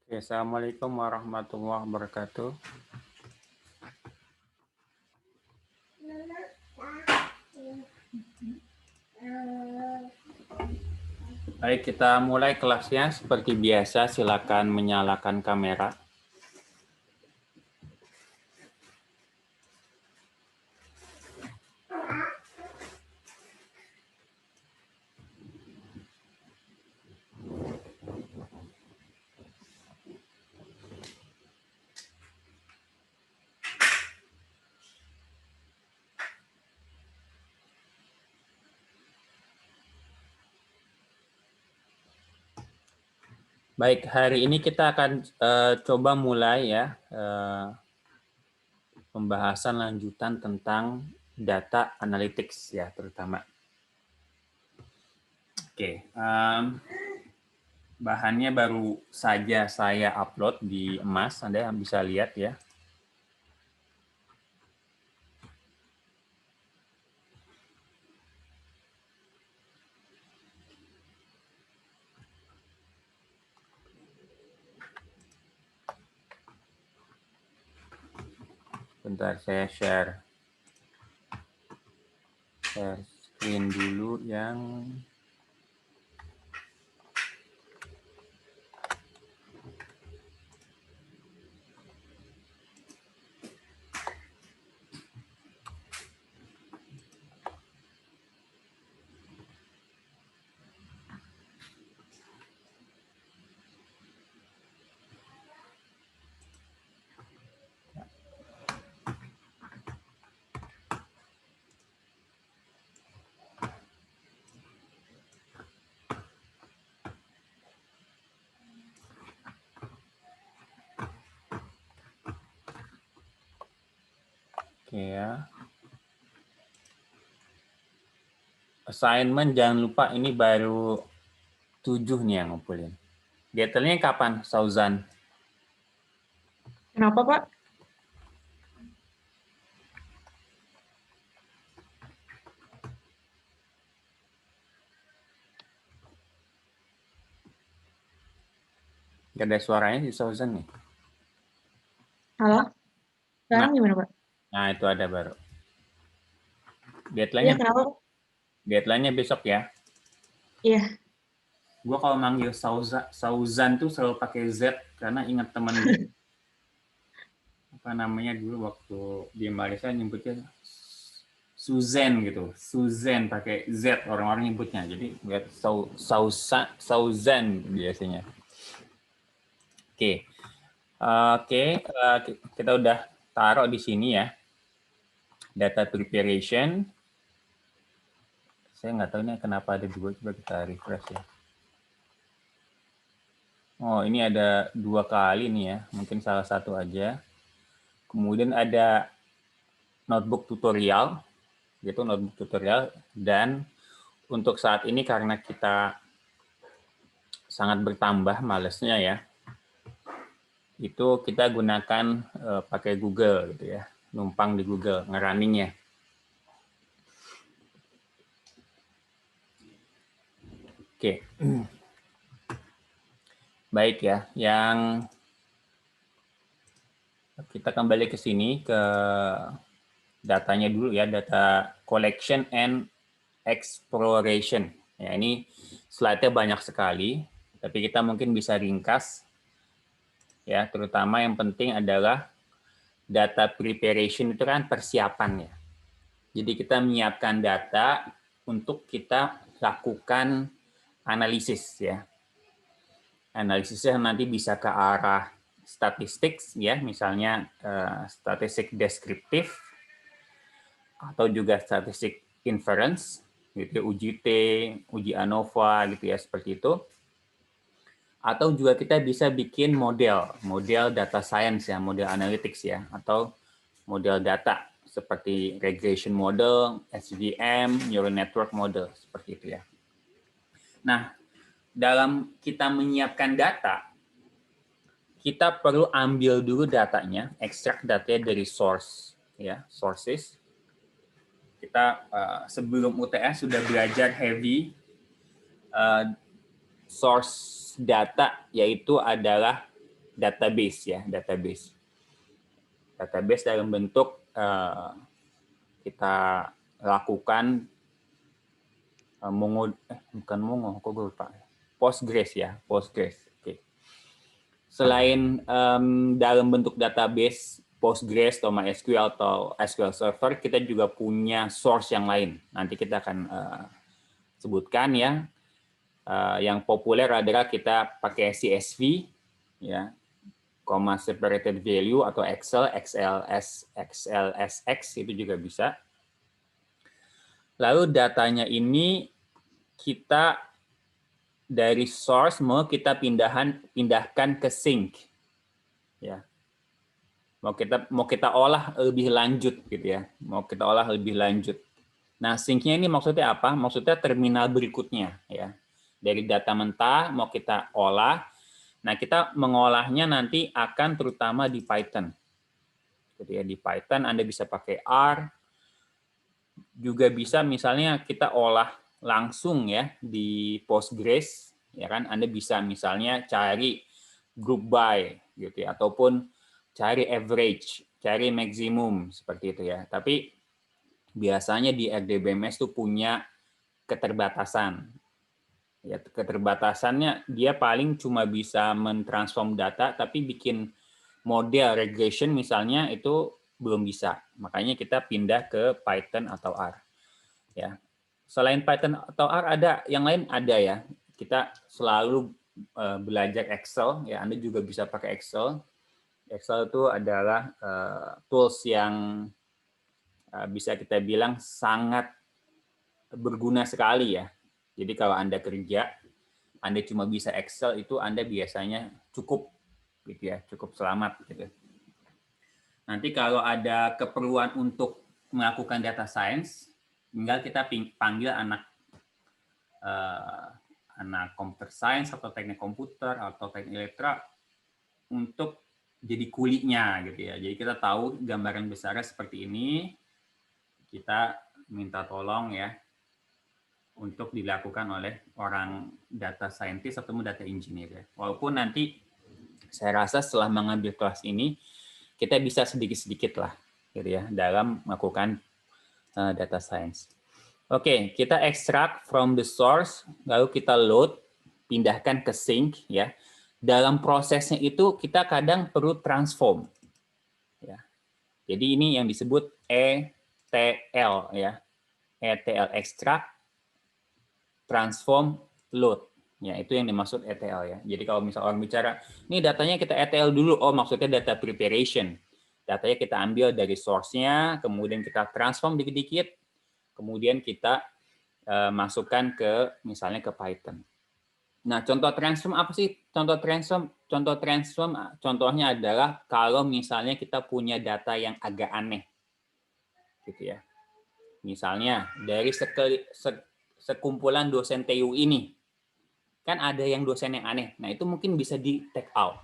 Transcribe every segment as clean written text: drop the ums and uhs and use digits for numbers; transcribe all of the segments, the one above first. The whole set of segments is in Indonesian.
Assalamualaikum warahmatullahi wabarakatuh. Baik, kita mulai kelasnya. Seperti biasa, silakan menyalakan kamera. Baik, hari ini kita akan coba mulai ya pembahasan lanjutan tentang data analytics ya terutama. Oke, bahannya baru saja saya upload di Emas, Anda bisa lihat ya. Bentar, saya share screen dulu yang oke ya. Assignment jangan lupa ini baru 7 nih yang ngumpulin. Detailnya kapan, Sauzan? Kenapa, Pak? Gak ada suaranya di Sauzan nih. Halo? Sekarang gimana, Pak? Nah, itu ada baru. Iya, kenapa, Pak? Deadline-nya besok ya. Iya. Gue kalau manggil Sauzan tuh selalu pakai Z karena ingat teman gue. Apa namanya dulu waktu di Malaysia nyebutnya Suzen gitu. Suzen pakai Z orang-orang nyebutnya. Jadi buat Sauzan biasanya. Oke. Oke, kita udah taruh di sini ya. Data preparation. Saya nggak tahu ini kenapa ada dua, coba kita refresh ya. Oh, ini ada 2 kali nih ya, mungkin salah satu aja. Kemudian ada notebook tutorial, gitu notebook tutorial. Dan untuk saat ini karena kita sangat bertambah malesnya ya, itu kita gunakan pakai Google gitu ya, numpang di Google ngerunningnya. Oke. Baik ya, yang kita kembali ke sini ke datanya dulu ya, data collection and exploration. Ya, ini slide-nya banyak sekali, tapi kita mungkin bisa ringkas. Ya, terutama yang penting adalah data preparation itu kan persiapan ya. Jadi kita menyiapkan data untuk kita lakukan analisis ya. Analisisnya nanti bisa ke arah statistik ya, misalnya statistik deskriptif atau juga statistik inference gitu, uji T, uji ANOVA gitu ya, seperti itu. Atau juga kita bisa bikin model data science ya, model analytics ya, atau model data seperti regression model, SVM, neural network model seperti itu ya. Nah, dalam kita menyiapkan data, kita perlu ambil dulu datanya, ekstrak datanya dari source ya, sources. Kita sebelum UTS sudah belajar heavy source data, yaitu adalah database ya, database dalam bentuk kita lakukan bukan Mongo, kok gue lupa. Postgres ya, Postgres. Oke. Selain dalam bentuk database Postgres atau MySQL atau SQL Server, kita juga punya source yang lain. Nanti kita akan sebutkan ya. Yang populer adalah kita pakai CSV, ya, comma separated value atau Excel, XLSX itu juga bisa. Lalu datanya ini kita dari source mau kita pindahkan ke sink, ya. Mau kita olah lebih lanjut gitu ya, mau kita olah lebih lanjut. Nah, sink-nya ini maksudnya apa? Maksudnya terminal berikutnya ya. Dari data mentah mau kita olah. Nah, kita mengolahnya nanti akan terutama di Python. Jadi ya di Python Anda bisa pakai R, juga bisa misalnya kita olah langsung ya di Postgres, ya kan? Anda bisa misalnya cari group by gitu ya, ataupun cari average, cari maksimum seperti itu ya. Tapi biasanya di RDBMS itu punya keterbatasan. Ya, keterbatasannya dia paling cuma bisa mentransform data, tapi bikin model regression misalnya itu belum bisa. Makanya kita pindah ke Python atau R. Ya. Selain Python atau R ada yang lain ada ya. Kita selalu belajar Excel ya. Anda juga bisa pakai Excel. Excel itu adalah tools yang bisa kita bilang sangat berguna sekali ya. Jadi kalau Anda kerja, Anda cuma bisa Excel itu Anda biasanya cukup gitu ya, cukup selamat gitu. Nanti kalau ada keperluan untuk melakukan data science, tinggal kita panggil anak computer science atau teknik komputer atau teknik elektra untuk jadi kulinya gitu ya. Jadi kita tahu gambaran besarnya seperti ini, kita minta tolong ya untuk dilakukan oleh orang data scientist atau data engineer ya. Walaupun nanti saya rasa setelah mengambil kelas ini kita bisa sedikit-sedikit lah gitu ya dalam melakukan data science. Oke, kita extract from the source, lalu kita load, pindahkan ke sink ya. Dalam prosesnya itu kita kadang perlu transform. Ya. Jadi ini yang disebut ETL ya. ETL extract, transform, load. Ya, itu yang dimaksud ETL ya. Jadi kalau misal orang bicara, ini datanya kita ETL dulu, oh maksudnya data preparation. Datanya kita ambil dari source-nya, kemudian kita transform dikit-dikit, kemudian kita masukkan ke misalnya ke Python. Nah, contoh transform apa sih? Contoh transform contohnya adalah kalau misalnya kita punya data yang agak aneh. Gitu ya. Misalnya dari sekumpulan dosen TU ini kan ada yang dosen yang aneh. Nah, itu mungkin bisa di take out.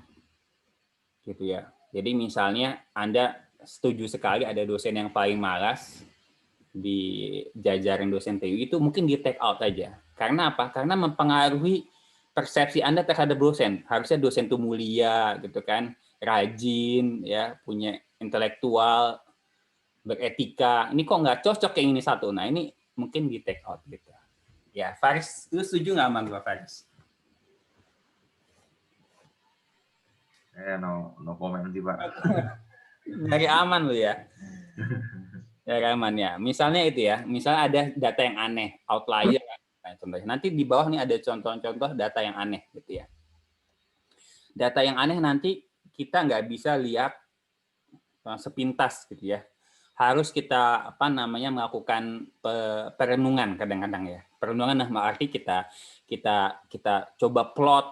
Gitu ya. Jadi misalnya Anda setuju sekali ada dosen yang paling malas di jajaran dosen TU itu mungkin di take out aja. Karena apa? Karena mempengaruhi persepsi Anda terhadap dosen. Harusnya dosen itu mulia gitu kan, rajin ya, punya intelektual, beretika. Ini kok nggak cocok yang ini satu. Nah, ini mungkin di take out gitu. Ya, Faris, lu setuju nggak sama gue, Faris? No comment sih, Pak. Dari aman lu ya. Dari aman ya. Misalnya itu ya, misalnya ada data yang aneh, outlier. Contohnya. Nanti di bawah nih ada contoh-contoh data yang aneh gitu ya. Data yang aneh nanti kita nggak bisa lihat sepintas gitu ya. Harus kita melakukan perenungan kadang-kadang ya. Perenungan nah arti kita coba plot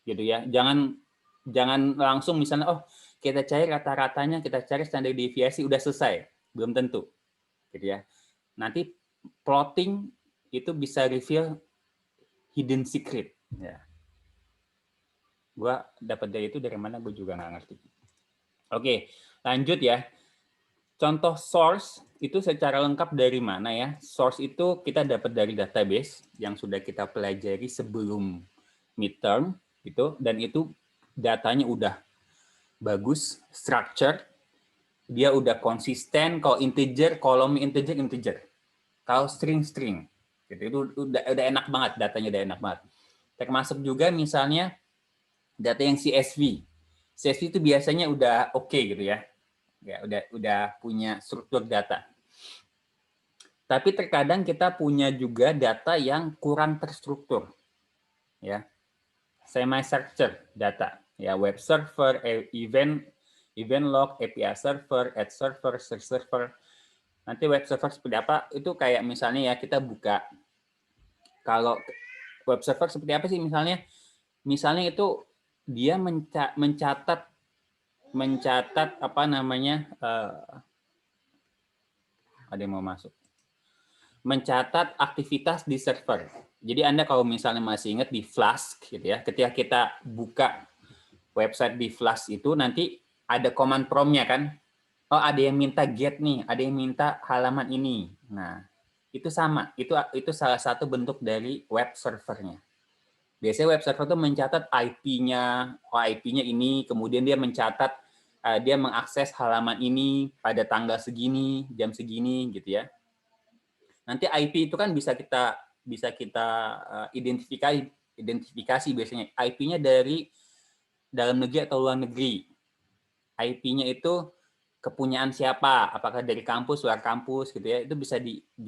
gitu ya. Jangan langsung misalnya oh kita cari rata-ratanya, kita cari standar deviasi udah selesai. Belum tentu. Gitu ya. Nanti plotting itu bisa reveal hidden secret. Ya. Gua dapat dari itu dari mana gue juga nggak ngerti. Oke, lanjut ya. Contoh source itu secara lengkap dari mana ya? Source itu kita dapat dari database yang sudah kita pelajari sebelum midterm gitu, dan itu datanya udah bagus, structure, dia udah konsisten. Kalau integer, kolomnya integer. Kalau string, gitu. Itu udah enak banget, datanya udah enak banget. Termasuk juga misalnya data yang CSV. CSV itu biasanya udah oke gitu ya. Ya, udah punya struktur data. Tapi terkadang kita punya juga data yang kurang terstruktur. Ya. Semi-structured data. Ya, web server, event log, API server, ad server, search server. Nanti web server seperti apa? Itu kayak misalnya ya kita buka, kalau web server seperti apa sih misalnya? Misalnya itu dia mencatat apa namanya, ada yang mau masuk, mencatat aktivitas di server. Jadi Anda kalau misalnya masih ingat di Flask gitu ya, ketika kita buka website di Flask itu nanti ada command prompt-nya kan. Oh, ada yang minta get nih, ada yang minta halaman ini. Nah, itu sama. Itu salah satu bentuk dari web servernya. Biasanya web server itu mencatat IP-nya, IP-nya ini, kemudian dia mencatat, dia mengakses halaman ini pada tanggal segini, jam segini, gitu ya. Nanti IP itu kan bisa kita identifikasi biasanya. IP-nya dari dalam negeri atau luar negeri. IP-nya itu kepunyaan siapa? Apakah dari kampus, luar kampus, gitu ya? Itu bisa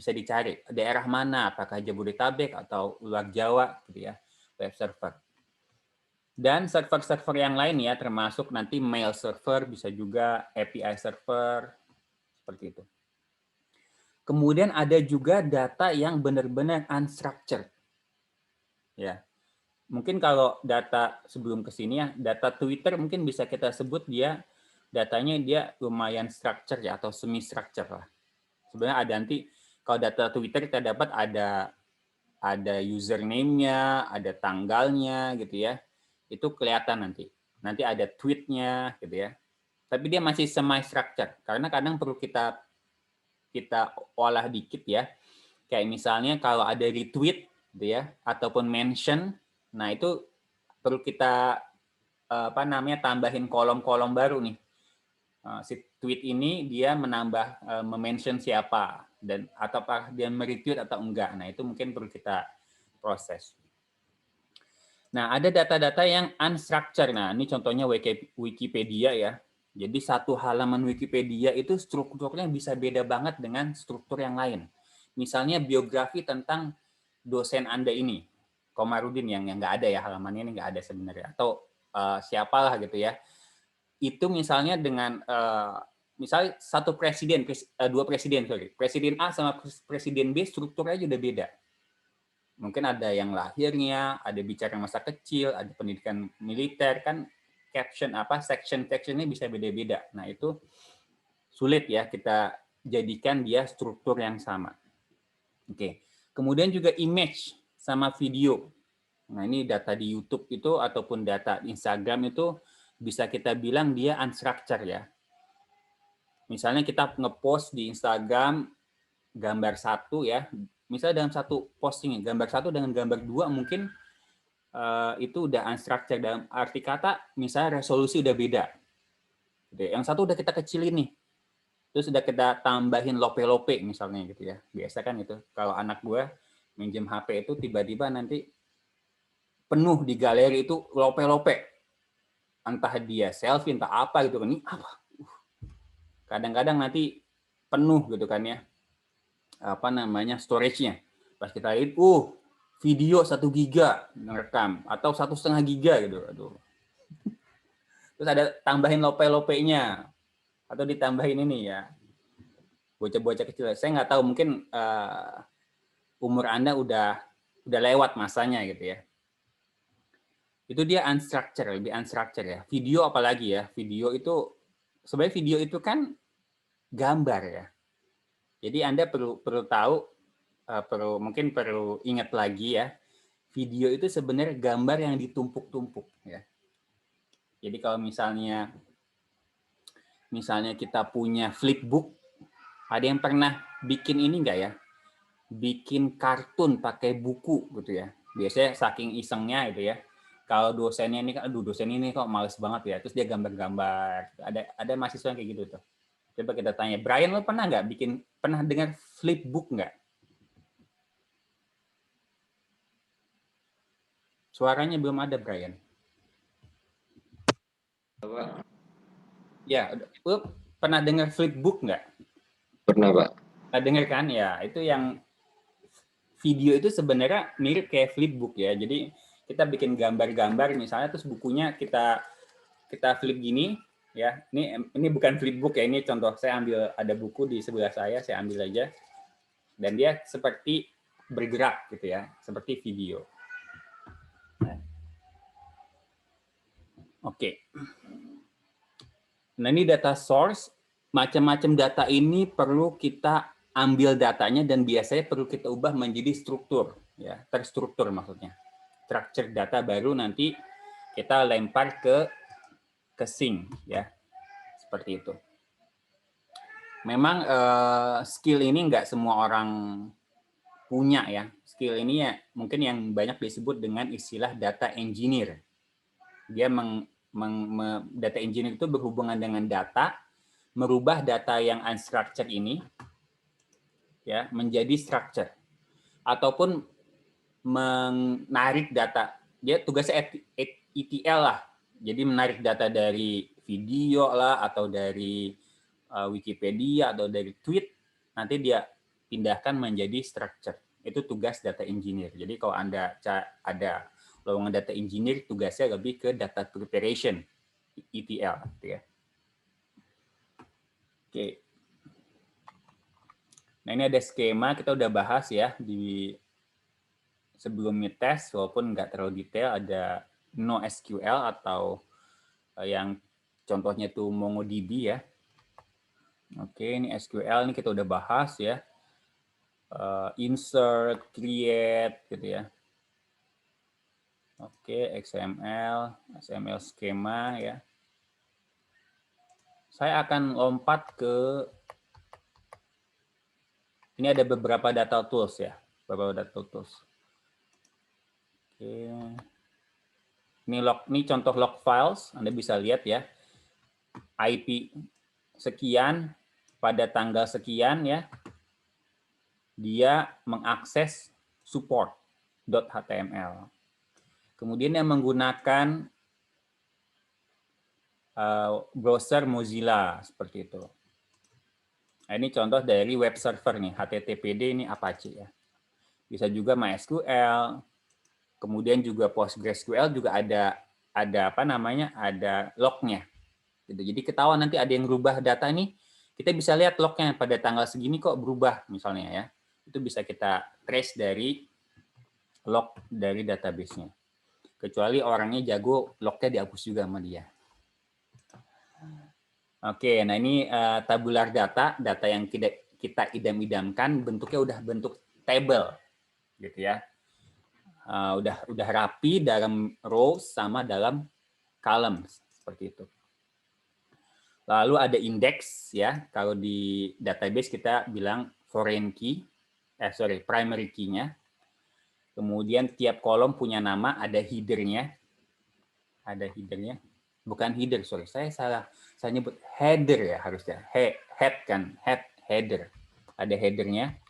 dicari. Daerah mana? Apakah Jabodetabek atau luar Jawa, gitu ya? Web server. Dan server-server yang lain ya, termasuk nanti mail server, bisa juga API server, seperti itu. Kemudian ada juga data yang benar-benar unstructured. Ya, mungkin kalau data sebelum ke sini ya, data Twitter mungkin bisa kita sebut datanya dia lumayan structure ya, atau semi structure lah. Sebenarnya ada nanti kalau data Twitter kita dapat ada username-nya, ada tanggalnya gitu ya. Itu kelihatan nanti. Nanti ada tweet-nya gitu ya. Tapi dia masih semi structure karena kadang perlu kita olah dikit ya. Kayak misalnya kalau ada retweet gitu ya, ataupun mention, nah itu perlu kita tambahin kolom-kolom baru nih. Si tweet ini dia menambah mention siapa dan apakah dia meretweet atau enggak. Nah, itu mungkin perlu kita proses. Nah, ada data-data yang unstructured. Nah, ini contohnya Wikipedia ya. Jadi satu halaman Wikipedia itu strukturnya bisa beda banget dengan struktur yang lain. Misalnya biografi tentang dosen Anda ini, Komarudin, yang nggak ada ya, halamannya ini nggak ada sebenarnya. Atau siapalah gitu ya. Itu misalnya dengan misalnya dua presiden, presiden A sama presiden B strukturnya udah beda. Mungkin ada yang lahirnya, ada bicara masa kecil, ada pendidikan militer, kan section-sectionnya bisa beda-beda. Nah, itu sulit ya kita jadikan dia struktur yang sama. Oke. Kemudian juga image sama video. Nah, ini data di YouTube itu ataupun data Instagram itu bisa kita bilang dia unstructured ya. Misalnya kita ngepost di Instagram gambar satu ya, misalnya dalam satu posting gambar satu dengan gambar dua mungkin itu udah unstructured, dalam arti kata misalnya resolusi udah beda. Yang satu udah kita kecilin nih, terus udah kita tambahin lope-lope misalnya gitu ya. Biasa kan itu kalau anak gue minjem HP itu tiba-tiba nanti penuh di galeri itu lope-lope, entah dia selfie entah apa gitu kan. Ini apa? Kadang-kadang nanti penuh gitu kan ya, apa namanya, storage-nya. Pas kita lihat, video 1 giga ngerekam atau 1,5 giga gitu. Aduh. Terus ada tambahin lope-lopenya atau ditambahin ini ya, bocah-bocah kecil. Saya nggak tahu, mungkin umur Anda udah lewat masanya gitu ya. Itu dia unstructured, lebih unstructured ya. Video apalagi ya, video itu sebenarnya video itu kan gambar ya. Jadi Anda perlu tahu, mungkin perlu ingat lagi ya, video itu sebenarnya gambar yang ditumpuk-tumpuk ya. Jadi kalau misalnya kita punya flipbook, ada yang pernah bikin ini enggak ya? Bikin kartun pakai buku gitu ya. Biasanya saking isengnya gitu ya. kalau dosennya ini kan, aduh dosen ini kok males banget ya, terus dia gambar-gambar. Ada mahasiswa yang kayak gitu tuh. Coba kita tanya, Brian, lo pernah nggak pernah dengar flipbook nggak? Suaranya belum ada, Brian. Ya, lo pernah dengar flipbook nggak? Pernah, Pak. Nah, dengar kan? Ya, itu yang video itu sebenarnya mirip kayak flipbook ya. Jadi kita bikin gambar-gambar misalnya, terus bukunya kita flip gini ya. Ini bukan flipbook ya, ini contoh saya ambil, ada buku di sebelah saya ambil aja. Dan dia seperti bergerak gitu ya, seperti video. Oke. Nah, ini data source. Macam-macam data ini perlu kita ambil datanya dan biasanya perlu kita ubah menjadi struktur, ya, terstruktur maksudnya. Structure data baru nanti kita lempar ke sync, ya, seperti itu. Memang skill ini nggak semua orang punya ya. Skill ini ya mungkin yang banyak disebut dengan istilah data engineer. Dia data engineer itu berhubungan dengan data, merubah data yang unstructured ini ya menjadi structure, ataupun menarik data. Dia tugasnya ETL lah. Jadi menarik data dari video lah, atau dari Wikipedia, atau dari tweet, nanti dia pindahkan menjadi structure. Itu tugas data engineer. Jadi kalau Anda ada lowongan data engineer, tugasnya lebih ke data preparation, ETL. Gitu ya. Oke. Nah, ini ada skema, kita udah bahas ya di sebelum tes, walaupun nggak terlalu detail. Ada NoSQL atau yang contohnya itu MongoDB ya. Oke, ini SQL, ini kita udah bahas ya. Insert, create, gitu ya. Oke, XML skema ya. Saya akan lompat ke, ini ada beberapa data tools ya. Beberapa data tools. Oke. Ini contoh log files, Anda bisa lihat ya. IP sekian pada tanggal sekian ya. Dia mengakses support.html. Kemudian yang menggunakan browser Mozilla seperti itu. Nah, ini contoh dari web server nih, HTTPD ini Apache ya. Bisa juga MySQL. Kemudian juga PostgreSQL juga ada apa namanya? Ada lognya. Gitu. Jadi ketahuan nanti ada yang berubah data nih, kita bisa lihat lognya pada tanggal segini kok berubah misalnya ya. Itu bisa kita trace dari log dari database-nya. Kecuali orangnya jago, lognya dihapus juga sama dia. Oke, nah ini tabular data yang kita idam-idamkan, bentuknya udah bentuk table, gitu ya. Udah rapi dalam rows sama dalam columns, seperti itu. Lalu ada index ya, kalau di database kita bilang foreign key, primary key-nya. Kemudian tiap kolom punya nama, ada header-nya. Bukan header, sorry, saya salah. Saya nyebut header ya harusnya. Header. Ada header-nya.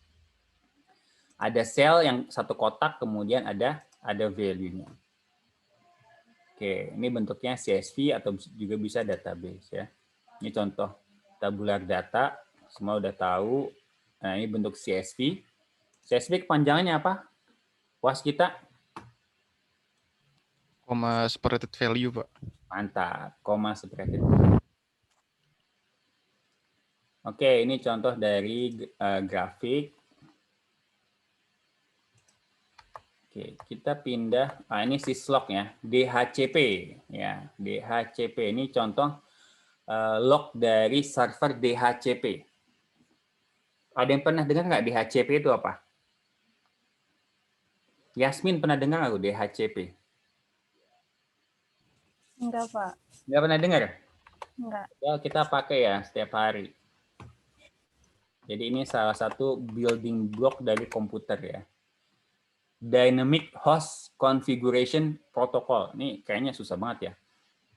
Ada cell yang satu kotak, kemudian ada value-nya. Oke, ini bentuknya CSV atau juga bisa database ya. Ini contoh tabular data, semua udah tahu. Nah, ini bentuk CSV. CSV kepanjangannya apa? Was kita? Comma separated value, Pak. Mantap, comma separated. Oke, ini contoh dari grafik. Oke, kita pindah. Ini syslog ya, DHCP ya, DHCP ini contoh log dari server DHCP. Ada yang pernah dengar nggak DHCP itu apa? Yasmin pernah dengar nggak DHCP? Enggak, Pak. Nggak pernah dengar? Enggak. Ya, kita pakai ya setiap hari. Jadi ini salah satu building block dari komputer ya. Dynamic Host Configuration Protocol. Ini kayaknya susah banget ya.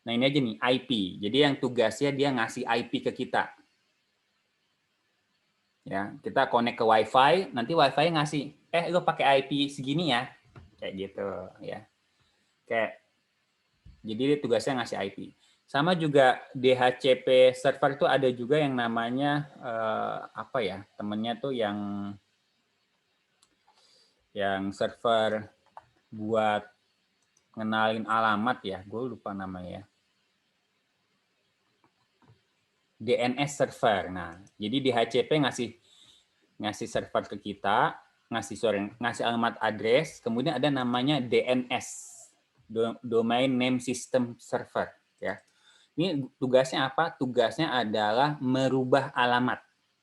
Nah, ini aja nih, IP. Jadi yang tugasnya dia ngasih IP ke kita. Ya, kita connect ke WiFi, nanti WiFi ngasih, lo pakai IP segini ya. Kayak gitu, ya. Jadi dia tugasnya ngasih IP. Sama juga DHCP server itu ada juga yang namanya apa ya? Temennya tuh yang server buat ngenalin alamat ya, gue lupa namanya ya. DNS server. Nah, jadi DHCP ngasih server ke kita, ngasih alamat address, kemudian ada namanya DNS, Domain Name System Server. Ya, ini tugasnya apa? Tugasnya adalah merubah alamat.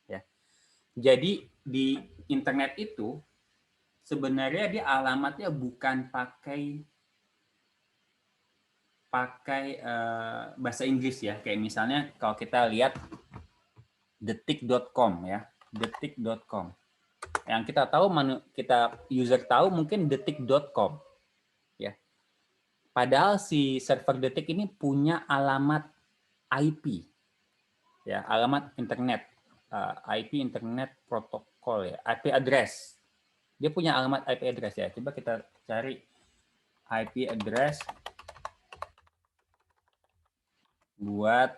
Ya, jadi di internet itu sebenarnya dia alamatnya bukan pakai bahasa Inggris ya, kayak misalnya kalau kita lihat detik.com ya, detik.com. Yang kita tahu, user tahu mungkin detik.com ya. Padahal si server Detik ini punya alamat IP ya, alamat internet, IP internet protokol ya, IP address. Dia punya alamat IP address ya. Coba kita cari IP address buat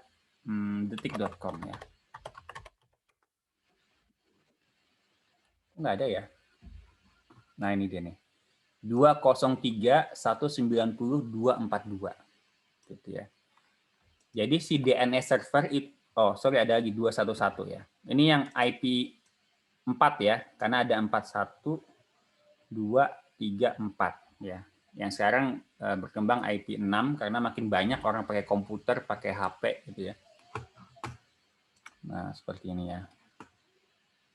detik.com ya. Nggak ada ya. Nah, ini dia nih. 203.190.242. Gitu ya. Jadi si DNS server itu, ada lagi 211 ya. Ini yang IP 4 ya, karena ada 41, 2, 3, 4 ya. Yang sekarang berkembang IP 6 karena makin banyak orang pakai komputer, pakai HP gitu ya. Nah, seperti ini ya.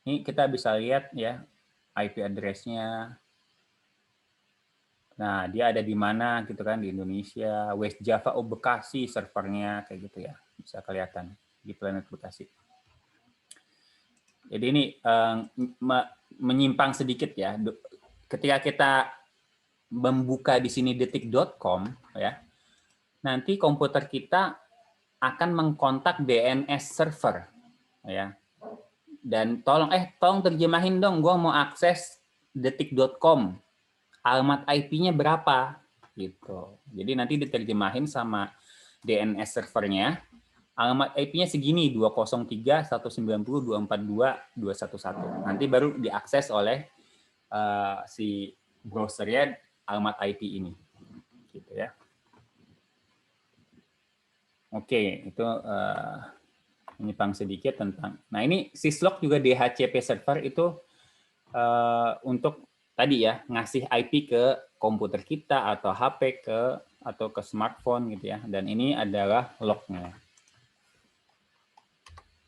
Ini kita bisa lihat ya IP address-nya. Nah, dia ada di mana gitu kan, di Indonesia, West Java, Bekasi servernya kayak gitu ya. Bisa kelihatan di Planet Bekasi. Jadi ini menyimpang sedikit ya. Ketika kita membuka di sini detik.com ya, nanti komputer kita akan mengkontak DNS server ya. Dan tolong terjemahin dong, gua mau akses detik.com. Alamat IP-nya berapa gitu. Jadi nanti diterjemahin sama DNS servernya. Alamat IP-nya segini, 203.190.242.211. Nanti baru diakses oleh si browsernya alamat IP ini. Gitu ya. Oke, itu menyimpang sedikit tentang. Nah, ini syslog juga DHCP server itu untuk tadi ya, ngasih IP ke komputer kita atau HP atau ke smartphone gitu ya. Dan ini adalah lognya.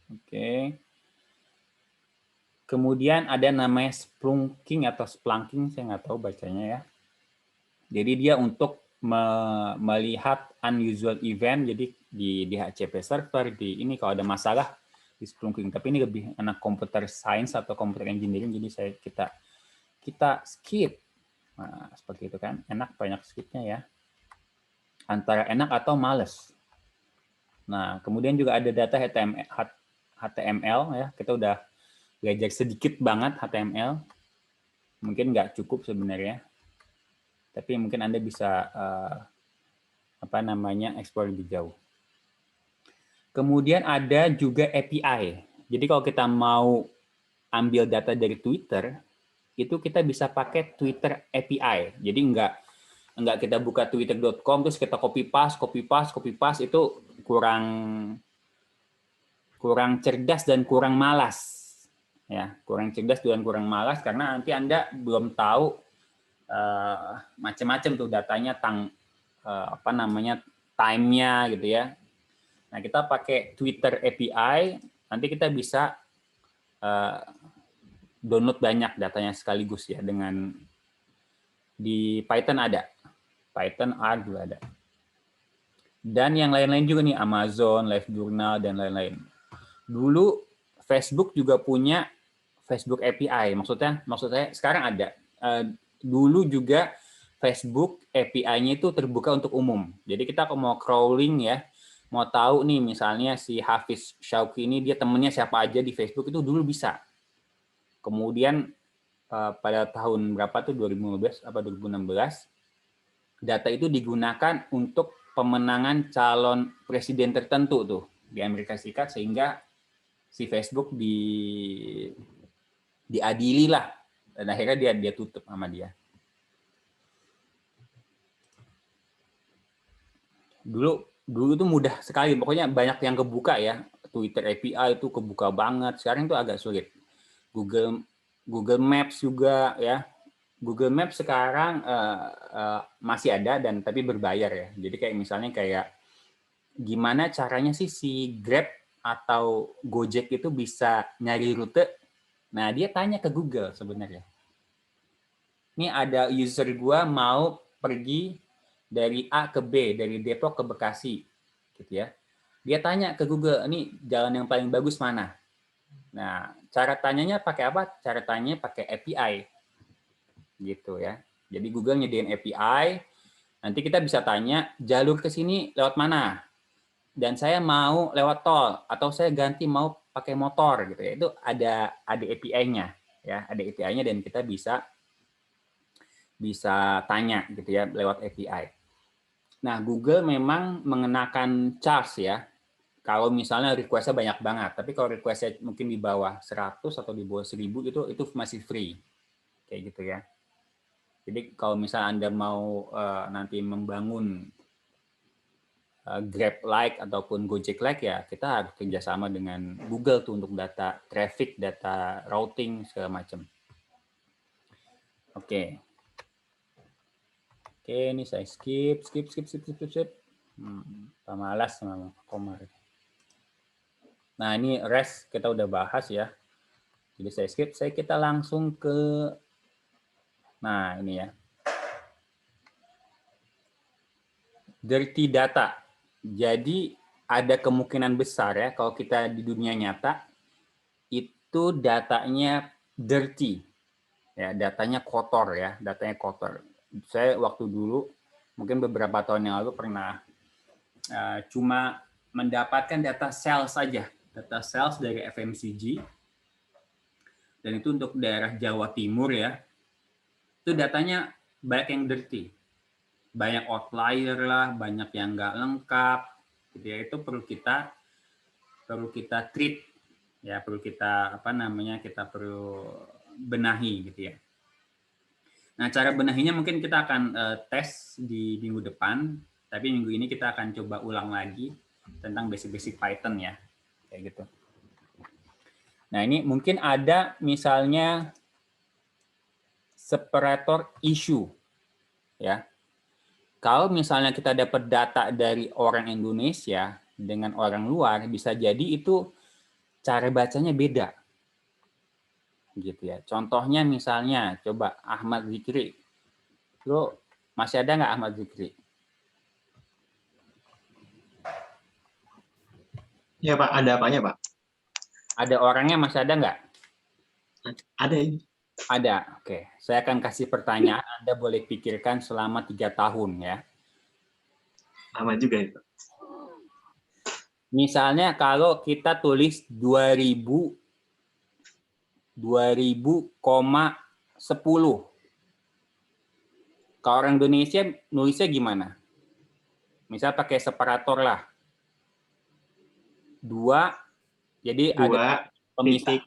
Oke. Kemudian ada namanya Splunking atau Splunking, saya nggak tahu bacanya ya. Jadi dia untuk melihat unusual event, jadi di DHCP server, ini kalau ada masalah di Splunking. Tapi ini lebih anak computer science atau computer engineering, jadi kita skip. Nah, seperti itu kan, enak banyak skipnya ya. Antara enak atau males. Nah, kemudian juga ada data HTML ya, kita udah belajar sedikit banget HTML, mungkin nggak cukup sebenarnya, tapi mungkin Anda bisa explore lebih jauh. Kemudian ada juga API. Jadi kalau kita mau ambil data dari Twitter, itu kita bisa pakai Twitter API. Jadi nggak kita buka twitter.com terus kita copy paste itu kurang cerdas dan kurang malas. Ya, kurang cerdas dan kurang malas karena nanti Anda belum tahu macam-macam tuh datanya time-nya gitu ya. Nah, kita pakai Twitter API, nanti kita bisa download banyak datanya sekaligus ya, dengan di Python ada. Python R juga ada. Dan yang lain-lain juga nih, Amazon, LiveJournal, dan lain-lain. Dulu Facebook juga punya Facebook API. Maksud saya sekarang ada. dulu juga Facebook API-nya itu terbuka untuk umum. Jadi kita mau crawling ya, mau tahu nih misalnya si Hafiz Syauqi ini dia temennya siapa aja di Facebook itu dulu bisa. Kemudian pada tahun berapa tuh 2015 apa 2016 data itu digunakan untuk pemenangan calon presiden tertentu tuh di Amerika Serikat sehingga si Facebook diadili lah dan akhirnya dia tutup sama dia. Dulu itu mudah sekali, pokoknya banyak yang kebuka ya. Twitter API itu kebuka banget. Sekarang itu agak sulit. Google Maps juga ya. Google Maps sekarang masih ada dan tapi berbayar ya. Jadi kayak misalnya kayak gimana caranya sih si Grab atau Gojek itu bisa nyari rute? Nah, dia tanya ke Google sebenarnya. Ini ada user gua mau pergi dari A ke B, dari Depok ke Bekasi, gitu ya. Dia tanya ke Google, ini jalan yang paling bagus mana? Nah, cara tanyanya pakai apa? Cara tanyanya pakai API, gitu ya. Jadi Google nyediain API, nanti kita bisa tanya jalur ke sini lewat mana? Dan saya mau lewat tol atau saya ganti mau pakai motor, gitu ya. Itu ada API-nya, ya, ada API-nya dan kita bisa tanya gitu ya lewat API. Nah, Google memang mengenakan charge ya. Kalau misalnya request-nya banyak banget, tapi kalau request-nya mungkin di bawah 100 atau di bawah 1000 itu masih free. Kayak gitu ya. Jadi kalau misalnya Anda mau nanti membangun Grab-like ataupun Gojek-like ya, kita harus kerjasama dengan Google tuh untuk data traffic, data routing segala macam. Oke. Oke, ini saya skip. Malas sama Komar. Nah, ini REST kita udah bahas ya. Jadi saya skip, kita langsung ke nah, ini ya. Dirty data. Jadi ada kemungkinan besar ya kalau kita di dunia nyata itu datanya dirty. Ya, datanya kotor ya, datanya kotor. Saya waktu dulu mungkin beberapa tahun yang lalu pernah cuma mendapatkan data sales saja, data sales dari FMCG, dan itu untuk daerah Jawa Timur ya, itu datanya banyak yang dirty, banyak outlier lah, banyak yang nggak lengkap, gitu ya. Itu perlu kita treat, ya perlu kita kita perlu benahi gitu ya. Nah, cara benahinya mungkin kita akan tes di minggu depan, tapi minggu ini kita akan coba ulang lagi tentang basic-basic Python ya, kayak gitu. Nah, ini mungkin ada misalnya separator issue, ya. Kalau misalnya kita dapat data dari orang Indonesia dengan orang luar, bisa jadi itu cara bacanya beda. Gitu ya. Contohnya misalnya, coba Ahmad Zikri. Lo masih ada nggak Ahmad Zikri? Ya Pak, ada apanya Pak? Ada orangnya masih ada nggak? Ada ini. Ada. Oke, saya akan kasih pertanyaan. Anda boleh pikirkan selama 3 tahun ya. Lama juga itu. Misalnya kalau kita tulis 2000,10. Kalau orang Indonesia nulisnya gimana? Misal pakai separator lah. 2, jadi ada pemisah.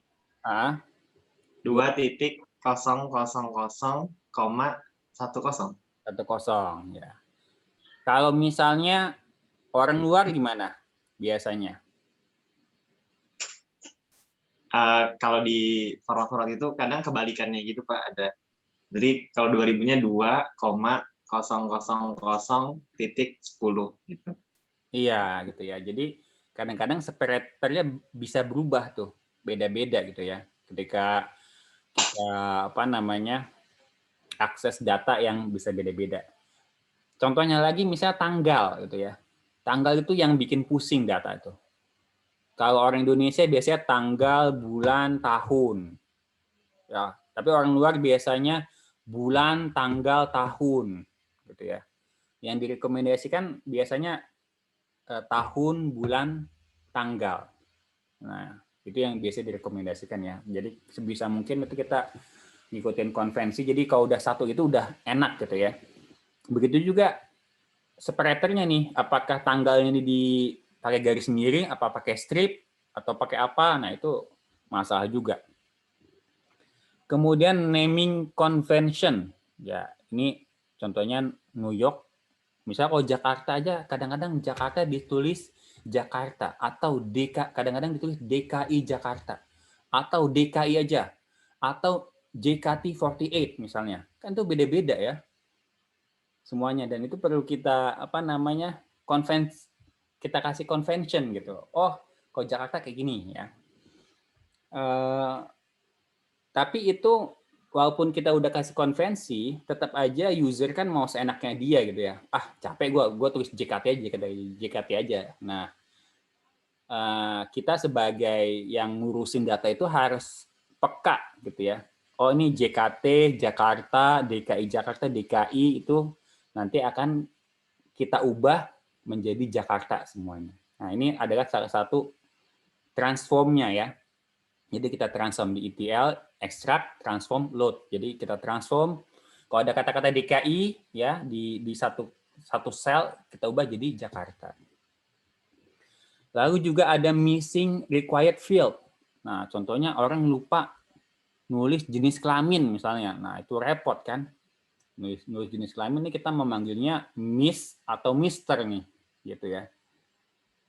2.000,10. 10 ya. Kalau misalnya orang luar gimana biasanya? Kalau di format-format itu kadang kebalikannya gitu Pak, ada. Jadi kalau 2000-nya 2,000,10 gitu. Iya gitu ya. Jadi kadang-kadang separatornya bisa berubah tuh, beda-beda gitu ya. Ketika kita akses data yang bisa beda-beda. Contohnya lagi misalnya tanggal gitu ya. Tanggal itu yang bikin pusing data itu. Kalau orang Indonesia biasanya tanggal, bulan, tahun. Ya, tapi orang luar biasanya bulan, tanggal, tahun, gitu ya. Yang direkomendasikan biasanya tahun, bulan, tanggal. Nah, itu yang biasa direkomendasikan ya. Jadi sebisa mungkin itu kita ngikutin konvensi. Jadi kalau udah satu itu udah enak gitu ya. Begitu juga separatornya nih, apakah tanggalnya ini dipakai garis miring, apa pakai strip, atau pakai apa, nah itu masalah juga. Kemudian naming convention, ya ini contohnya New York, misalnya kalau Jakarta aja, kadang-kadang Jakarta ditulis Jakarta, atau kadang-kadang ditulis DKI Jakarta, atau DKI aja, atau JKT48 misalnya, kan itu beda-beda ya semuanya, dan itu perlu kita kita kasih convention gitu. Oh, kalau Jakarta kayak gini ya. Tapi itu walaupun kita udah kasih konvensi, tetap aja user kan mau seenaknya dia gitu ya. Ah, capek gue tulis JKT aja, JKT aja. Nah, kita sebagai yang ngurusin data itu harus peka gitu ya. Oh, ini JKT Jakarta, DKI Jakarta, DKI itu nanti akan kita ubah menjadi Jakarta semuanya. Nah, ini adalah salah satu transformnya ya. Jadi kita transform di ETL, extract, transform, load. Jadi kita transform, kalau ada kata-kata DKI ya di satu sel kita ubah jadi Jakarta. Lalu juga ada missing required field. Nah, contohnya orang lupa nulis jenis kelamin misalnya. Nah, itu repot kan. Nulis jenis kelamin ini kita memanggilnya Miss atau Mister nih, gitu ya.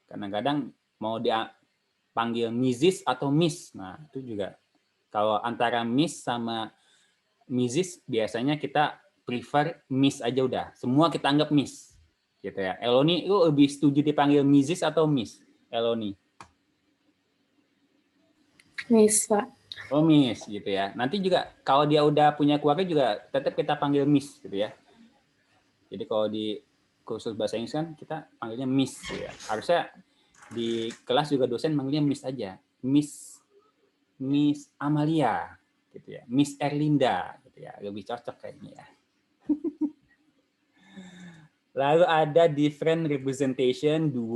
Kadang-kadang mau dipanggil Mrs. atau Miss. Nah, itu juga kalau antara Miss sama Mrs. biasanya kita prefer Miss aja udah. Semua kita anggap Miss, gitu ya. Eloni, lu lebih setuju dipanggil Mrs. atau Miss? Eloni. Miss, Pak. Oh, Miss gitu ya. Nanti juga kalau dia udah punya keluarga juga tetap kita panggil Miss gitu ya. Jadi kalau di kursus bahasa Inggris kan kita panggilnya Miss gitu ya. Harusnya di kelas juga dosen manggilnya Miss aja. Miss Amalia gitu ya. Miss Erlinda gitu ya. Lebih cocok kayaknya ya. Lalu ada different representation 2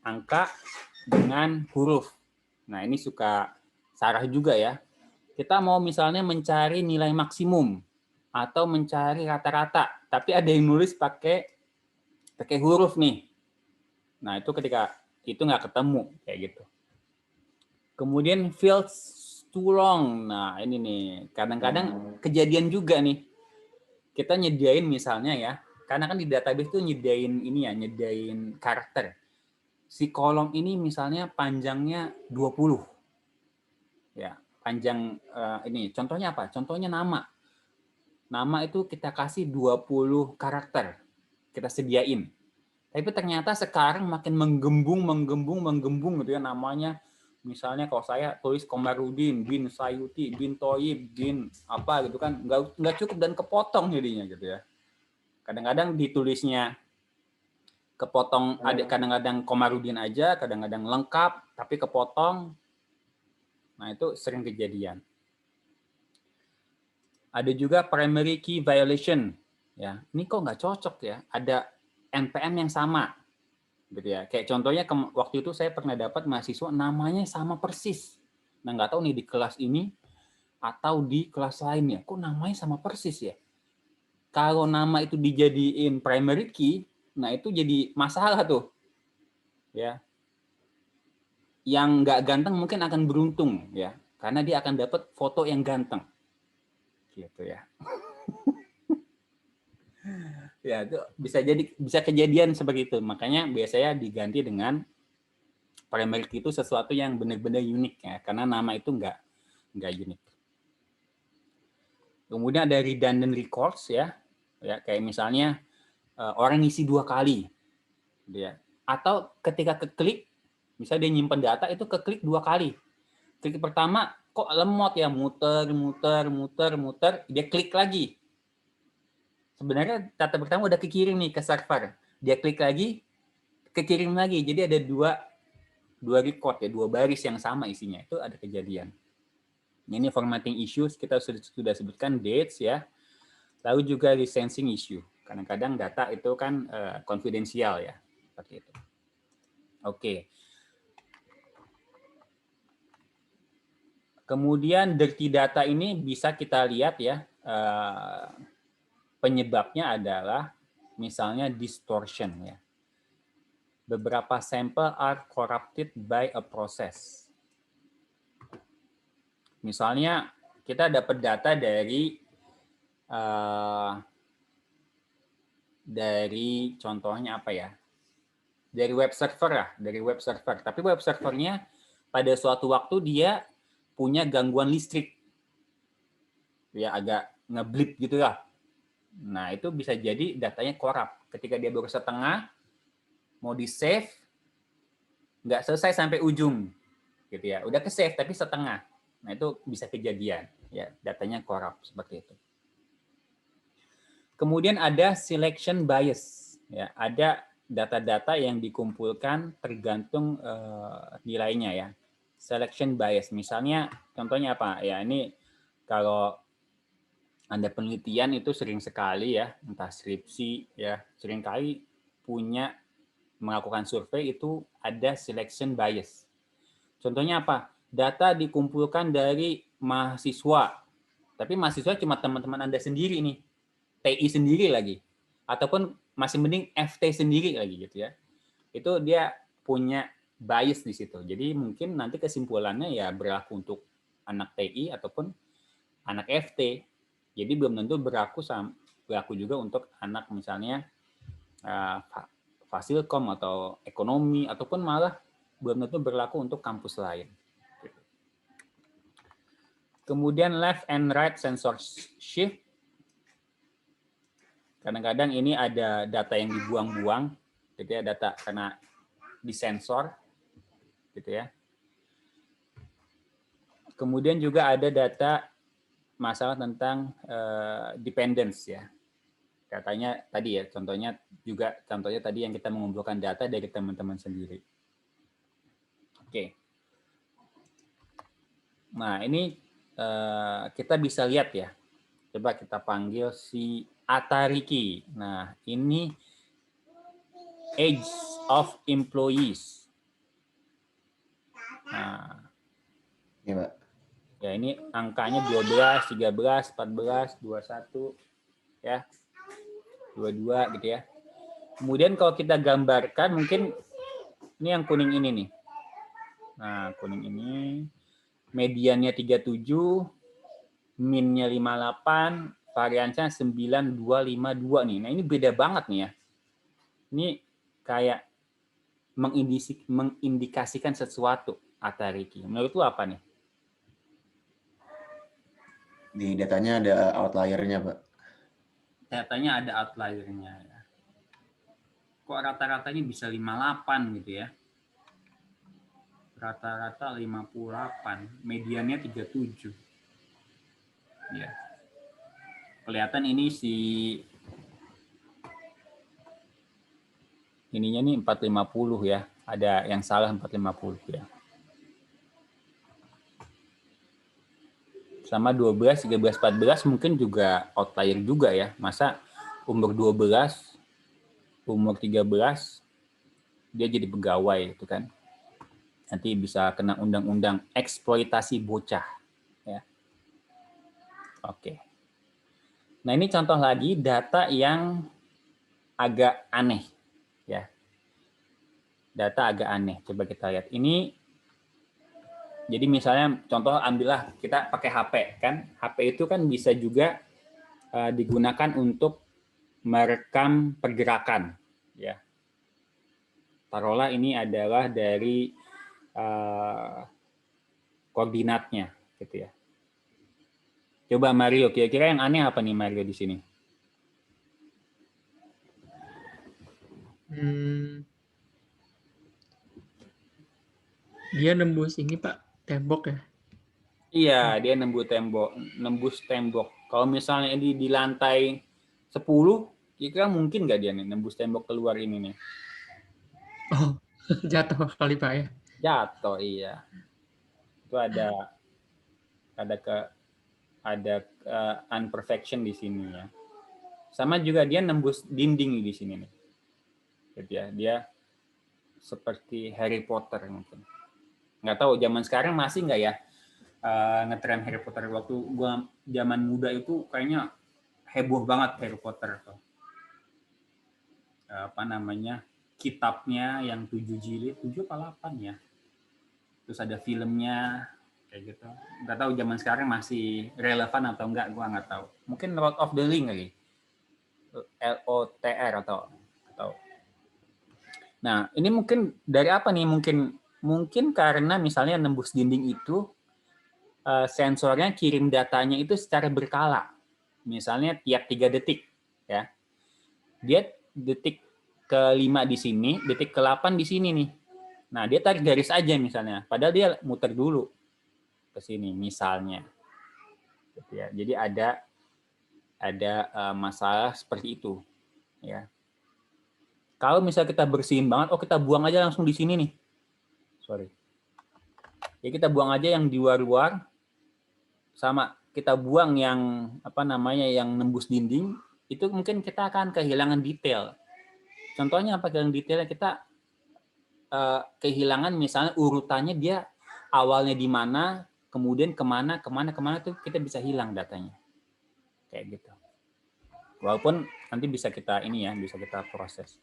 angka dengan huruf. Nah, ini suka salah juga ya. Kita mau misalnya mencari nilai maksimum atau mencari rata-rata, tapi ada yang nulis pakai huruf nih. Nah, itu ketika itu nggak ketemu kayak gitu. Kemudian fields too long. Nah, ini nih kadang-kadang kejadian juga nih. Kita nyediain misalnya ya, karena kan di database itu nyediain karakter. Si kolom ini misalnya panjangnya 20. Ya, panjang ini contohnya apa? Contohnya nama. Nama itu kita kasih 20 karakter. Kita sediain. Tapi ternyata sekarang makin menggembung gitu ya namanya. Misalnya kalau saya tulis Komarudin, bin Sayuti, bin Toyib, bin apa gitu kan nggak cukup dan kepotong jadinya gitu ya. Kadang-kadang ditulisnya kepotong, ada kadang-kadang Komarudin aja, kadang-kadang lengkap tapi kepotong. Nah, itu sering kejadian. Ada juga primary key violation. Ya, ini kok nggak cocok ya? Ada NPM yang sama, gitu ya. Kayak contohnya waktu itu saya pernah dapat mahasiswa namanya sama persis. Nah, nggak tahu nih di kelas ini atau di kelas lainnya, kok namanya sama persis ya? Kalau nama itu dijadiin primary key, nah itu jadi masalah tuh, ya. Yang nggak ganteng mungkin akan beruntung ya, karena dia akan dapat foto yang ganteng, gitu ya. Ya, itu bisa kejadian seperti itu. Makanya biasanya diganti dengan primary key itu sesuatu yang benar-benar unik ya, karena nama itu nggak unik. Kemudian ada redundant records ya kayak misalnya orang ngisi 2 kali, ya. Atau ketika keklik, misalnya dia nyimpen data itu keklik 2 kali. Klik pertama kok lemot ya, muter, dia klik lagi. Sebenarnya data pertama udah kekirim nih ke server. Dia klik lagi, kekirim lagi. Jadi ada dua record ya, 2 baris yang sama isinya. Itu ada kejadian. Ini formatting issues kita sudah sebutkan, dates ya. Lalu juga licensing issue. Kadang-kadang data itu kan konfidensial ya, seperti itu. Oke. Kemudian dirty data ini bisa kita lihat ya, penyebabnya adalah misalnya distortion ya. Beberapa sampel are corrupted by a process. Misalnya kita dapat data dari contohnya apa ya? Dari web server lah, dari web server. Tapi web servernya pada suatu waktu dia punya gangguan listrik. Ya agak ngeblip gitu lah. Nah, itu bisa jadi datanya korup. Ketika dia baru setengah, mau di-save, nggak selesai sampai ujung. Gitu ya. Udah ke-save, tapi setengah. Nah, itu bisa kejadian. Ya, datanya korup, seperti itu. Kemudian ada selection bias. Ya, ada data-data yang dikumpulkan tergantung nilainya ya. Selection bias. Misalnya, contohnya apa? Ya, ini kalau Anda penelitian itu sering sekali ya, entah skripsi ya, sering kali punya melakukan survei itu ada selection bias. Contohnya apa? Data dikumpulkan dari mahasiswa, tapi mahasiswa cuma teman-teman Anda sendiri nih, TI sendiri lagi, ataupun masih mending FT sendiri lagi gitu ya. Itu dia punya bias di situ. Jadi mungkin nanti kesimpulannya ya berlaku untuk anak TI ataupun anak FT. Jadi belum tentu berlaku juga untuk anak misalnya Fasilkom atau ekonomi, ataupun malah belum tentu berlaku untuk kampus lain. Kemudian left and right censorship. Kadang-kadang ini ada data yang dibuang-buang, gitu ya, data karena disensor, gitu ya. Kemudian juga ada data masalah tentang dependence ya. Katanya tadi ya, contohnya tadi yang kita mengumpulkan data dari teman-teman sendiri. Oke. Nah, ini kita bisa lihat ya. Coba kita panggil si Atariki. Nah, ini age of employees. Nah, ya, Pak. Ya, ini angkanya 12, 13, 14, 21, ya. 22 gitu ya. Kemudian kalau kita gambarkan mungkin ini yang kuning ini nih. Nah, kuning ini mediannya 37, min-nya 58, variansnya 9252 nih. Nah, ini beda banget nih ya. Ini kayak mengindikasikan sesuatu, Atariki. Menurut lu apa nih? Di datanya ada outlier-nya, Pak. Datanya ada outlier-nya ya. Kok rata-ratanya bisa 58 gitu ya? Rata-rata 58, mediannya 37. Ya. Kelihatan ini ininya nih 450 ya. Ada yang salah 450 ya. Sama 12, 13, 14 mungkin juga outlier juga ya. Masa umur 12, umur 13 dia jadi pegawai itu kan. Nanti bisa kena undang-undang eksploitasi bocah ya. Oke. Nah, ini contoh lagi data yang agak aneh ya. Data agak aneh. Coba kita lihat. Ini jadi misalnya contoh ambillah kita pakai HP kan. HP itu kan bisa juga digunakan untuk merekam pergerakan ya. Taruhlah ini adalah dari koordinatnya gitu ya. Coba Mario, kira-kira yang aneh apa nih Mario di sini? Dia nembus ini Pak, tembok ya? Iya, dia nembus tembok. Kalau misalnya ini di lantai 10, kira-kira mungkin nggak dia nih nembus tembok keluar ini nih? Oh, jatuh kali Pak ya? Jatuh, iya. Itu ada ada unperfection di sini ya. Sama juga dia nembus dinding di sini nih. Gitu ya. Dia seperti Harry Potter mungkin. Nggak tahu zaman sekarang masih nggak ya ngetren Harry Potter. Waktu gua zaman muda itu kayaknya heboh banget Harry Potter tuh. Apa namanya, kitabnya yang 7 jilid, 7 apa 8 ya. Terus ada filmnya kayak gitu. Nggak tahu zaman sekarang masih relevan atau enggak, gua nggak tahu. Mungkin Lord of the Ring lagi. LOTR atau. Nah, ini mungkin dari apa nih? Mungkin karena misalnya nembus dinding itu sensornya kirim datanya itu secara berkala. Misalnya tiap 3 detik ya. Dia detik ke-5 di sini, detik ke-8 di sini nih. Nah, dia tarik garis aja misalnya, padahal dia muter dulu ke sini misalnya. Gitu ya. Jadi ada masalah seperti itu ya. Kalau misalnya kita bersihin banget, kita buang aja langsung di sini nih. Sorry. Ya kita buang aja yang di luar-luar, sama kita buang yang apa namanya yang nembus dinding, itu mungkin kita akan kehilangan detail. Contohnya apa kehilangan detailnya? Kita kehilangan misalnya urutannya dia awalnya di mana, kemudian kemana tuh kita bisa hilang datanya. Kayak gitu. Walaupun nanti bisa kita proses.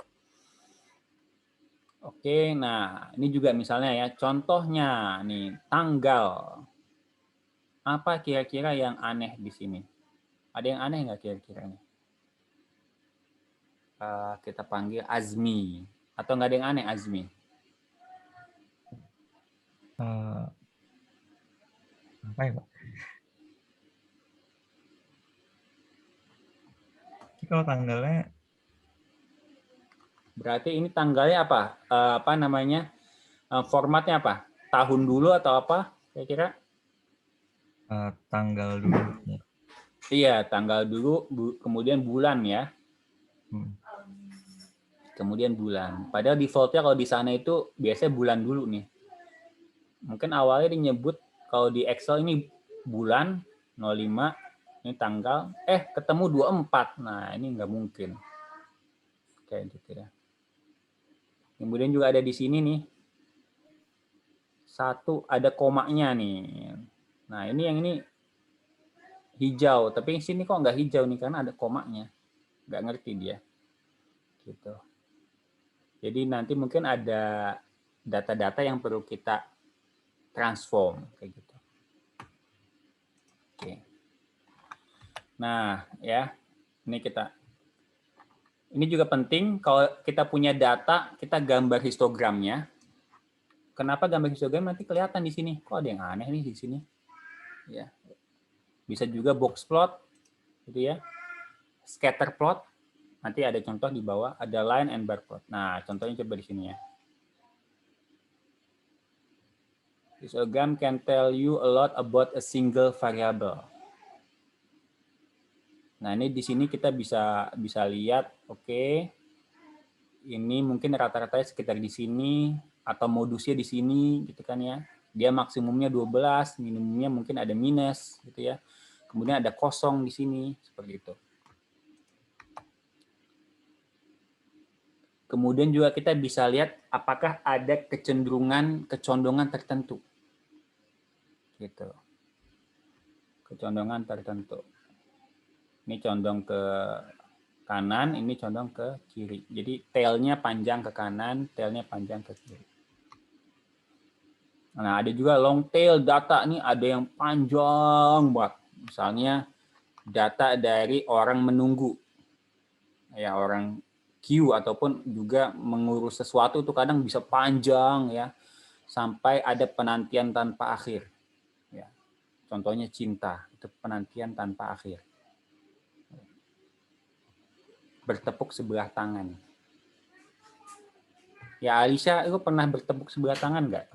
Oke, nah ini juga misalnya ya, contohnya nih tanggal. Apa kira-kira yang aneh di sini? Ada yang aneh nggak kira-kira nih? Kita panggil Azmi. Atau nggak ada yang aneh Azmi? Apa ya Pak? Ini kalau tanggalnya Berarti ini tanggalnya apa? Apa namanya? Formatnya apa? Tahun dulu atau apa? Kira-kira? tanggal dulu. Iya, tanggal dulu, kemudian bulan ya. Kemudian bulan. Padahal defaultnya kalau di sana itu biasanya bulan dulu nih. Mungkin awalnya disebut kalau di Excel ini bulan 05, ini tanggal, ketemu 24. Nah, ini nggak mungkin. Kayak gitu ya. Kemudian juga ada di sini nih. 1 ada komanya nih. Nah, ini yang ini hijau, tapi yang sini kok nggak hijau nih karena ada komanya. Nggak ngerti dia. Gitu. Jadi nanti mungkin ada data-data yang perlu kita transform kayak gitu. Oke. Nah, ya. Ini juga penting kalau kita punya data, kita gambar histogramnya. Kenapa gambar histogram nanti kelihatan di sini? Kok ada yang aneh nih di sini? Ya. Bisa juga box plot gitu ya. Scatter plot. Nanti ada contoh di bawah, ada line and bar plot. Nah, contohnya coba di sini ya. Histogram can tell you a lot about a single variable. Nah, ini di sini kita bisa lihat, oke. Ini mungkin rata-ratanya sekitar di sini atau modusnya di sini gitu kan ya. Dia maksimumnya 12, minimumnya mungkin ada minus gitu ya. Kemudian ada kosong di sini seperti itu. Kemudian juga kita bisa lihat apakah ada kecondongan tertentu. Gitu. Kecondongan tertentu. Ini condong ke kanan, ini condong ke kiri. Jadi tail-nya panjang ke kanan, tail-nya panjang ke kiri. Nah, ada juga long tail data nih, ada yang panjang banget. Misalnya data dari orang menunggu. Ya, orang queue ataupun juga mengurus sesuatu itu kadang bisa panjang ya. Sampai ada penantian tanpa akhir. Ya. Contohnya cinta, itu penantian tanpa akhir. Bertepuk sebelah tangan. Ya Alicia, lu pernah bertepuk sebelah tangan nggak?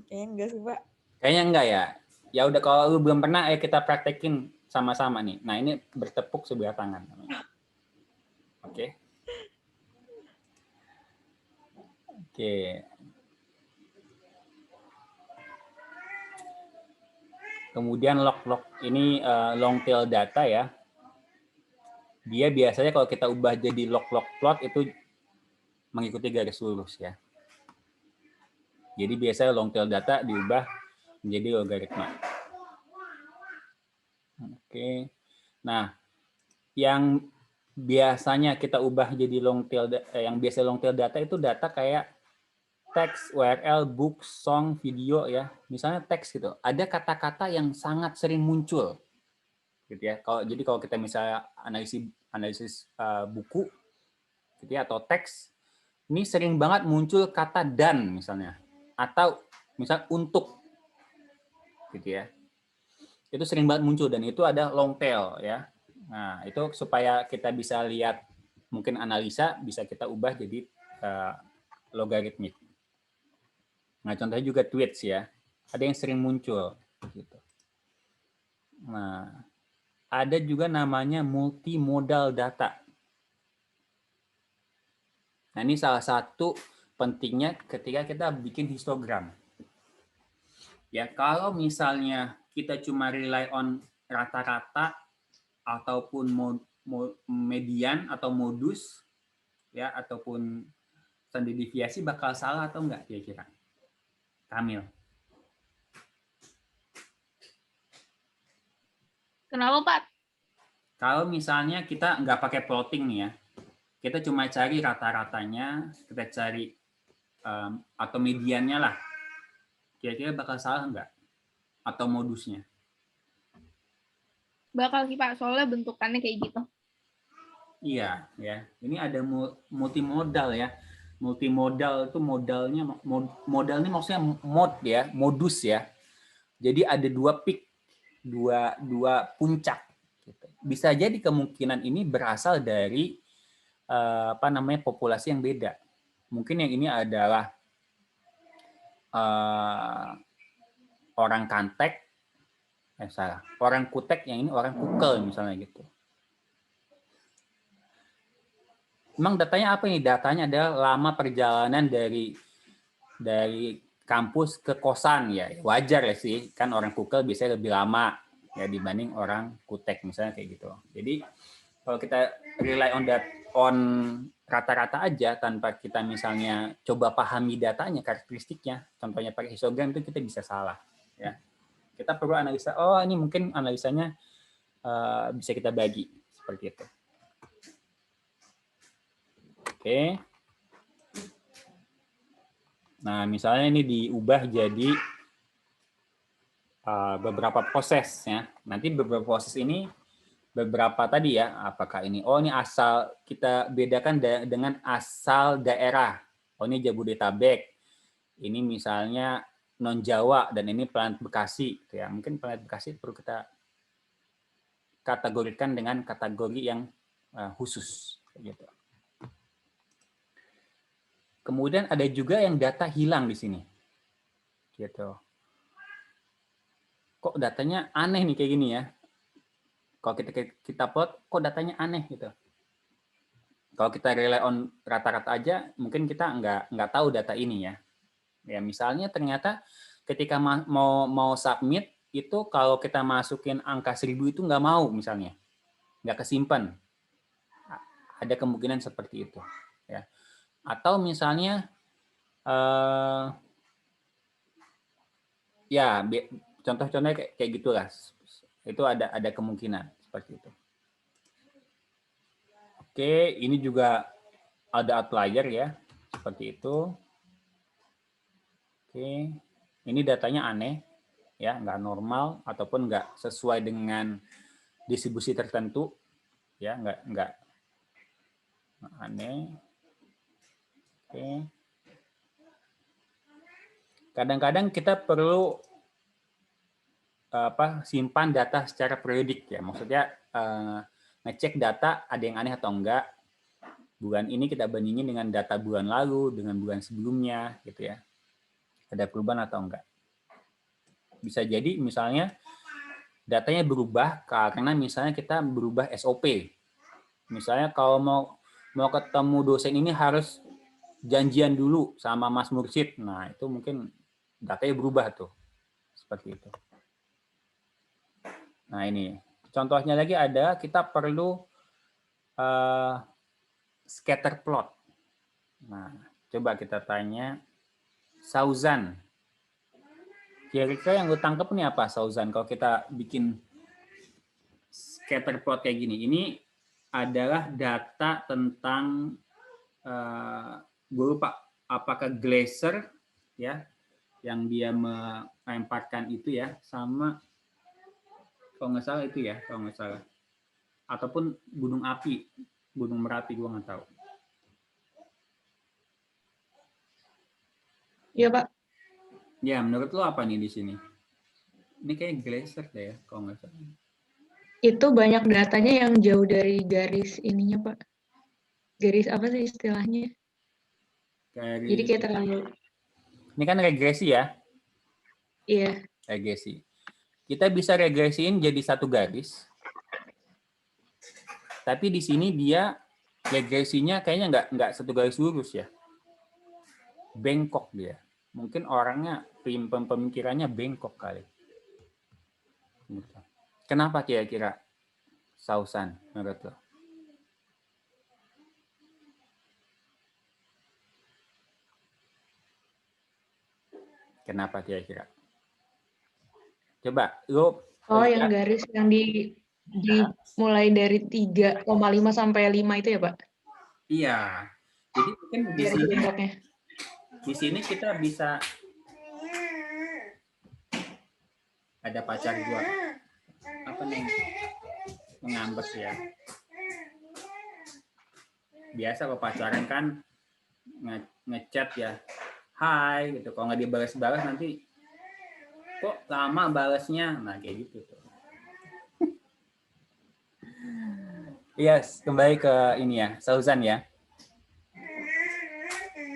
Kayaknya enggak sih, Pak. Kayaknya enggak ya. Ya udah kalau lu belum pernah, ayo kita praktekin sama-sama nih. Nah ini bertepuk sebelah tangan. Oke. Kemudian log ini long tail data ya. Dia biasanya kalau kita ubah jadi log plot itu mengikuti garis lurus ya. Jadi biasanya long tail data diubah menjadi logaritma. Oke. Nah, yang biasanya kita ubah jadi long tail yang biasa long tail data itu data kayak teks, URL, book, song, video ya. Misalnya teks gitu. Ada kata-kata yang sangat sering muncul. Gitu ya. Jadi kalau kita misalnya analisis buku gitu ya, atau teks, ini sering banget muncul kata dan misalnya, atau misal untuk gitu ya. Itu sering banget muncul dan itu ada long tail ya. Nah, itu supaya kita bisa lihat mungkin analisa bisa kita ubah jadi logaritmik. Nah, contohnya juga tweets ya. Ada yang sering muncul gitu. Nah, ada juga namanya multimodal data. Nah, ini salah satu pentingnya ketika kita bikin histogram. Ya, kalau misalnya kita cuma rely on rata-rata ataupun median atau modus ya ataupun standar deviasi bakal salah atau enggak kira-kira? Kamil. Kenapa, Pak? Kalau misalnya kita nggak pakai plotting nih ya, kita cuma cari rata-ratanya, kita cari atau mediannya lah, kira-kira bakal salah nggak? Atau modusnya? Bakal sih, Pak. Soalnya bentukannya kayak gitu. Iya, ya. Ini ada multimodal ya. Multimodal itu modal ini maksudnya modus ya. Jadi ada dua peak, dua puncak. Gitu. Bisa jadi kemungkinan ini berasal dari populasi yang beda. Mungkin yang ini adalah orang Kantek, orang Kutek, yang ini orang Kukel misalnya gitu. Memang datanya apa nih? Datanya adalah lama perjalanan dari kampus ke kosan ya. Wajar ya sih, kan orang Kukel biasanya lebih lama ya dibanding orang Kutek misalnya kayak gitu. Jadi kalau kita rely on rata-rata aja tanpa kita misalnya coba pahami datanya, karakteristiknya, contohnya pakai histogram itu kita bisa salah ya. Kita perlu analisa, oh ini mungkin analisanya bisa kita bagi seperti itu. Oke. Nah, misalnya ini diubah jadi beberapa proses ya. Nanti beberapa proses ini beberapa tadi ya, apakah ini ini asal kita bedakan dengan asal daerah. Oh ini Jabodetabek. Ini misalnya non Jawa dan ini Planet Bekasi gitu ya. Mungkin Planet Bekasi perlu kita kategorikan dengan kategori yang khusus gitu. Kemudian ada juga yang data hilang di sini. Gitu. Kok datanya aneh nih kayak gini ya? Kalau kita plot, kok datanya aneh gitu. Kalau kita rely on rata-rata aja, mungkin kita nggak tahu data ini ya. Ya misalnya ternyata ketika mau submit itu kalau kita masukin angka 1000 itu nggak mau misalnya, nggak kesimpan. Ada kemungkinan seperti itu. Ya. Atau misalnya contoh-contohnya kayak gitulah. Itu ada kemungkinan seperti itu. Oke, ini juga ada outlier ya, seperti itu. Oke, ini datanya aneh ya, nggak normal ataupun nggak sesuai dengan distribusi tertentu ya, nggak aneh. Oke. Kadang-kadang kita perlu simpan data secara periodik ya. Maksudnya ngecek data ada yang aneh atau enggak. Bulan ini kita bandingin dengan data bulan lalu, dengan bulan sebelumnya gitu ya. Ada perubahan atau enggak. Bisa jadi misalnya datanya berubah karena misalnya kita berubah SOP. Misalnya kalau mau ketemu dosen ini harus janjian dulu sama Mas Mursyid. Nah, itu mungkin datanya berubah tuh. Seperti itu. Nah ini, contohnya lagi ada, kita perlu scatter plot. Nah, coba kita tanya, Sauzan. Kira-kira yang lu tangkep nih apa, Sauzan? Kalau kita bikin scatter plot kayak gini, ini adalah data tentang, gue lupa, apakah Glacier, ya, yang dia melemparkan itu ya, sama kalau nggak salah itu ya, kalau nggak salah, ataupun gunung api, gunung Merapi, gue nggak tahu. Iya, Pak. Ya, menurut lo apa nih di sini? Ini kayak Glacier deh ya, kalau nggak salah. Itu banyak datanya yang jauh dari garis ininya, Pak. Garis apa sih istilahnya? Jadi kayak terlalu, Ini kan regresi ya, iya. regresi. Kita bisa regresiin jadi satu garis, tapi di sini dia regresinya kayaknya nggak satu garis lurus ya, bengkok dia. Mungkin orangnya pemikirannya bengkok kali. Kenapa kira-kira, Sausan, menurut lo? Kenapa kira-kira? Coba lo. Oh, yang garis yang dimulai dari 3,5 sampai 5 itu ya, Pak? Iya. Jadi mungkin Garis bengkoknya. di sini kita bisa, ada pacar gua apa nih mengambek ya. Biasa kalau pacaran kan ngechat ya, hai gitu. Kalau nggak dibalas-balas nanti kok lama balasnya, nah kayak gitu tuh. Yes, kembali ke ini ya, Sauzan ya.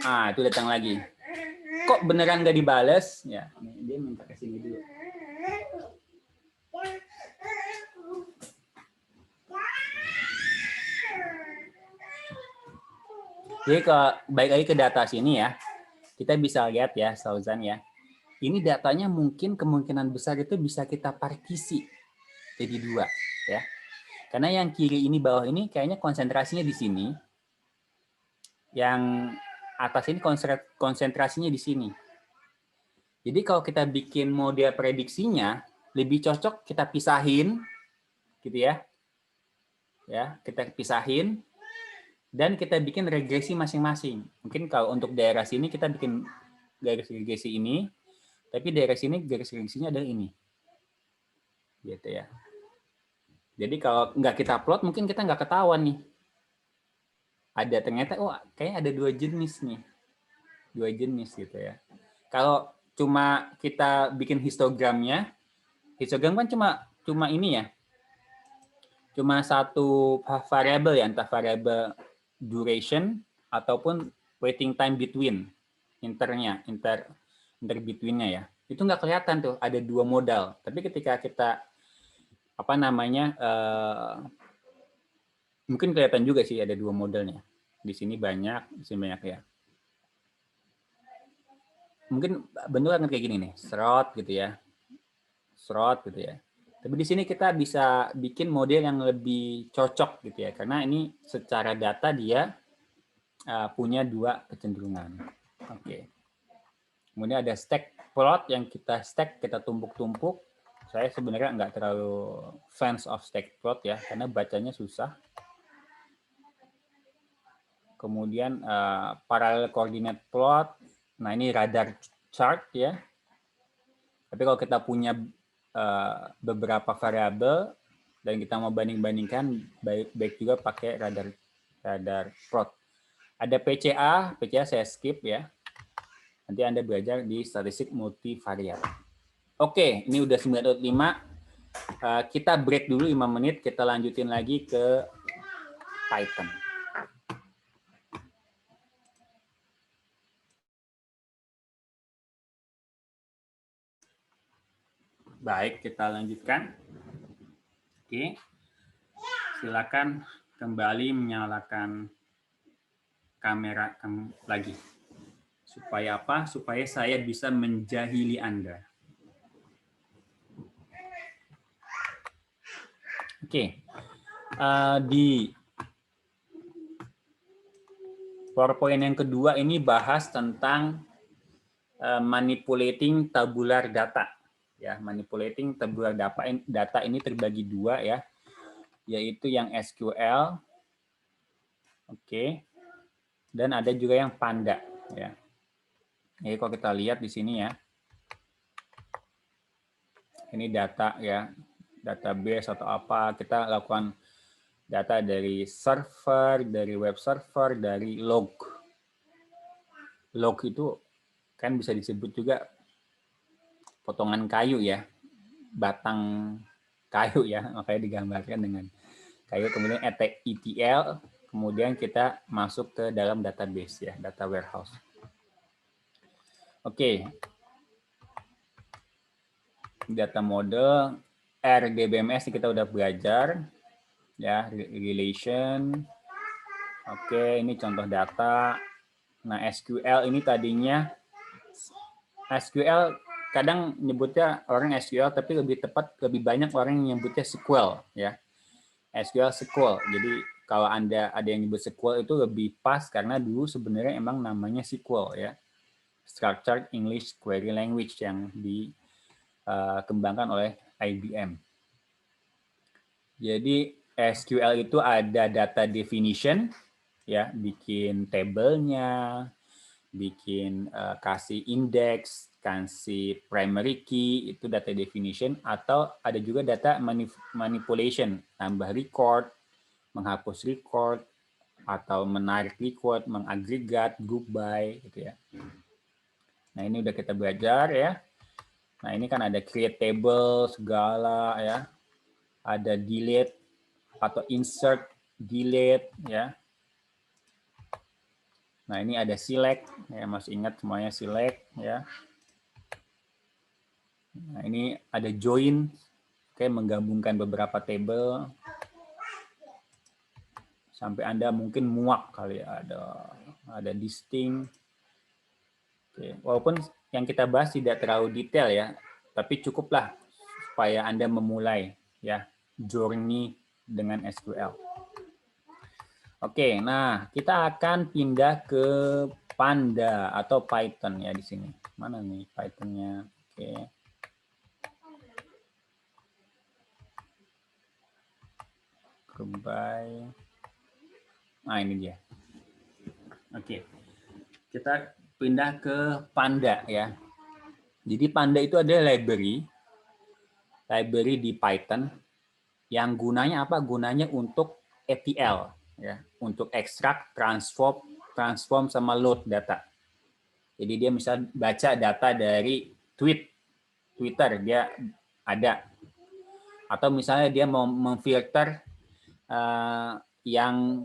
Ah, itu datang lagi. Kok beneran nggak dibales? Ya, dia minta kesini dulu. Jadi balik lagi ke data sini ya, kita bisa lihat ya, Sauzan ya. Ini datanya mungkin kemungkinan besar itu bisa kita partisi jadi 2 ya. Karena yang kiri ini bawah ini kayaknya konsentrasinya di sini. Yang atas ini konsentrasinya di sini. Jadi kalau kita bikin model prediksinya, lebih cocok kita pisahin gitu ya. Ya, kita pisahin dan kita bikin regresi masing-masing. Mungkin kalau untuk daerah sini kita bikin garis regresi ini, tapi daerah sini garis regresinya adalah ini. Gitu ya. Jadi kalau nggak kita plot, mungkin kita nggak ketahuan nih. Ada ternyata, oh kayaknya ada 2 jenis nih. 2 jenis gitu ya. Kalau cuma kita bikin histogramnya, histogram kan cuma ini ya. Cuma satu variabel ya, entah variabel duration ataupun waiting time between inter between-nya ya. Itu nggak kelihatan tuh ada 2 modal. Tapi ketika kita mungkin kelihatan juga sih ada 2 modelnya. Di sini banyak, di sini banyak ya. Mungkin bentuknya kayak gini nih, serot gitu ya. Serot gitu ya. Tapi di sini kita bisa bikin model yang lebih cocok gitu ya. Karena ini secara data dia punya 2 kecenderungan. Oke. Kemudian ada stack plot yang kita stack, kita tumpuk-tumpuk. Saya sebenarnya nggak terlalu fans of stack plot ya, karena bacanya susah. Kemudian parallel coordinate plot. Nah ini radar chart ya. Tapi kalau kita punya beberapa variabel dan kita mau banding-bandingkan, baik juga pakai radar plot. Ada PCA saya skip ya. Nanti Anda belajar di statistik multivariat. Oke, ini udah 9.5. Kita break dulu 5 menit, kita lanjutin lagi ke Python. Baik, kita lanjutkan. Oke. Silakan kembali menyalakan kamera lagi. Supaya apa? Supaya saya bisa menjahili Anda. Oke. Di PowerPoint yang kedua ini bahas tentang manipulating tabular data. Ya, manipulating tabular data ini terbagi dua ya, yaitu yang SQL, oke, dan ada juga yang Panda. Ya. Jadi kalau kita lihat di sini ya, ini data ya, database atau apa, kita lakukan data dari server, dari web server, dari log. Log itu kan bisa disebut juga potongan kayu ya, batang kayu ya, makanya digambarkan dengan kayu, kemudian ETL, kemudian kita masuk ke dalam database ya, data warehouse. Oke. Data model, RDBMS kita udah belajar ya, relation. Oke, ini contoh data. Nah, SQL ini tadinya SQL kadang nyebutnya orang SQL, tapi lebih tepat lebih banyak orang yang nyebutnya SQL ya. SQL SQL. Jadi kalau Anda ada yang nyebut SQL itu lebih pas karena dulu sebenarnya emang namanya SQL ya. Structured English Query Language yang dikembangkan oleh IBM. Jadi SQL itu ada data definition ya, bikin tabelnya, bikin kasih index, kasih primary key, itu data definition, atau ada juga data manipulation, tambah record, menghapus record, atau menarik record, mengagregat, group by, gitu ya. Nah, ini udah kita belajar ya. Nah, ini kan ada create table segala ya. Ada delete atau insert, delete ya. Nah, ini ada select ya, masih ingat semuanya select ya. Nah, ini ada join, oke, menggabungkan beberapa table. Sampai Anda mungkin muak kali ya, ada distinct. Oke, walaupun yang kita bahas tidak terlalu detail ya, tapi cukuplah supaya Anda memulai ya journey dengan SQL. Oke, nah kita akan pindah ke Panda atau Python ya di sini. Mana nih Python-nya? Oke. Goodbye. Nah, ini dia. Oke. Kita pindah ke Panda ya. Jadi Panda itu ada library di Python yang gunanya apa? Gunanya untuk ETL ya, untuk extract, transform sama load data. Jadi dia bisa baca data dari Twitter dia ada, atau misalnya dia mau memfilter yang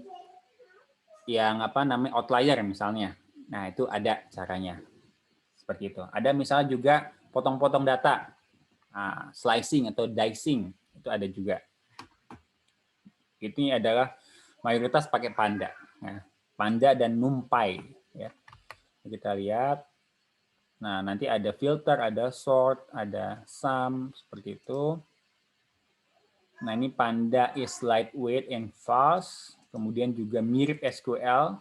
apa namanya outlier misalnya. Nah, itu ada caranya. Seperti itu. Ada misalnya juga potong-potong data, slicing atau dicing, itu ada juga. Ini adalah mayoritas pakai Panda. Nah, Panda dan NumPy. Ya. Kita lihat. Nah, nanti ada filter, ada sort, ada sum, seperti itu. Nah, ini Panda is lightweight and fast. Kemudian juga mirip SQL.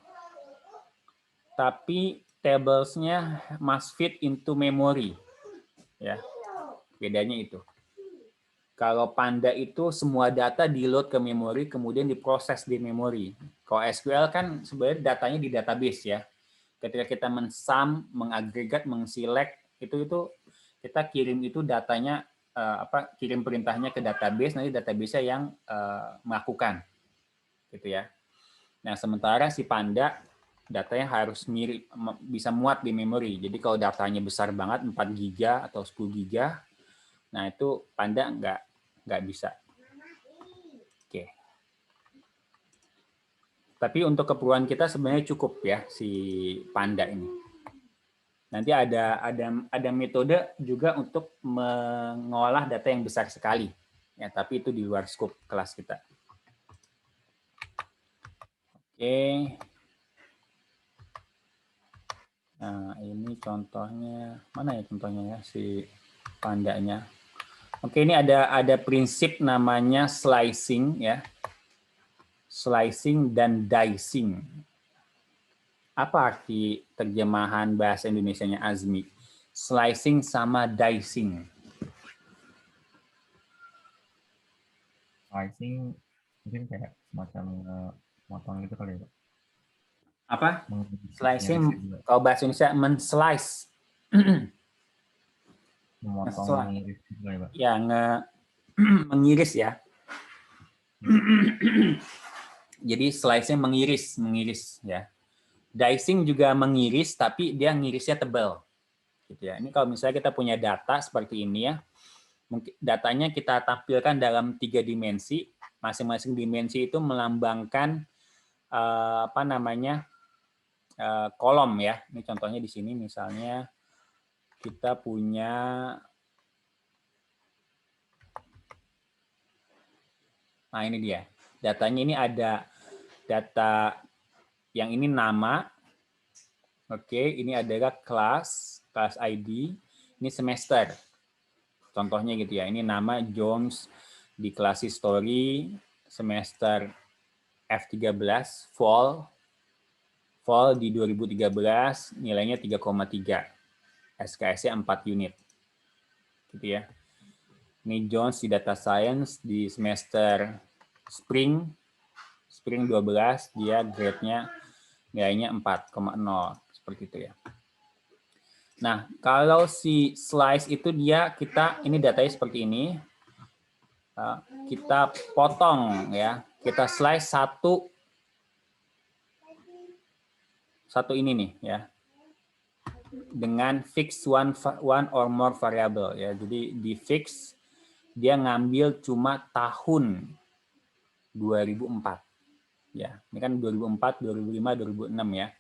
Tapi tables-nya must fit into memory. Ya. Bedanya itu. Kalau Panda itu semua data di-load ke memori, kemudian diproses di memori. Kalau SQL kan sebenarnya datanya di database ya. Ketika kita mensum, mengagregat, mengselect, itu kita kirim itu datanya kirim perintahnya ke database, nanti database-nya yang melakukan. Gitu ya. Nah, sementara si Panda datanya harus mirip, bisa muat di memori. Jadi kalau datanya besar banget 4 GB atau 10 GB, nah itu Panda nggak bisa. Oke. Tapi untuk keperluan kita sebenarnya cukup ya si Panda ini. Nanti ada metode juga untuk mengolah data yang besar sekali. Ya, tapi itu di luar skop kelas kita. Oke. Nah, ini contohnya. Mana ya contohnya ya si Pandanya? Oke, ini ada prinsip namanya slicing ya. Slicing dan dicing. Apa arti terjemahan bahasa Indonesianya Azmi? Slicing sama dicing. Slicing mungkin kayak semacam motong gitu kali ya, Pak. Apa? Slicing, Ngiris juga. kalau bahasa Indonesia men-slice. Memotong, Nge-slice. mengiris gitu kali ya, Pak. Ya, mengiris ya. Jadi slice-nya mengiris ya. Dicing juga mengiris, tapi dia ngirisnya tebal. Gitu ya. Ini kalau misalnya kita punya data seperti ini ya, mungkin datanya kita tampilkan dalam 3 dimensi. Masing-masing dimensi itu melambangkan apa namanya kolom ya. Ini contohnya di sini misalnya kita punya nah ini dia. Datanya ini ada data yang ini nama. Oke, ini adalah kelas ID, ini semester. Contohnya gitu ya. Ini nama Jones di kelas history semester F13 fall di 2013 nilainya 3,3. SKS-nya 4 unit. Gitu ya. Ini Jones di data science di semester spring 12 dia grade-nya nilainya 4,0 seperti itu ya. Nah, kalau si slice itu kita ini datanya seperti ini. Kita potong ya. Kita slice satu ini nih ya. Dengan fix one or more variable ya. Jadi di fix dia ngambil cuma tahun 2004. Ya, ini kan 2004, 2005, 2006 ya.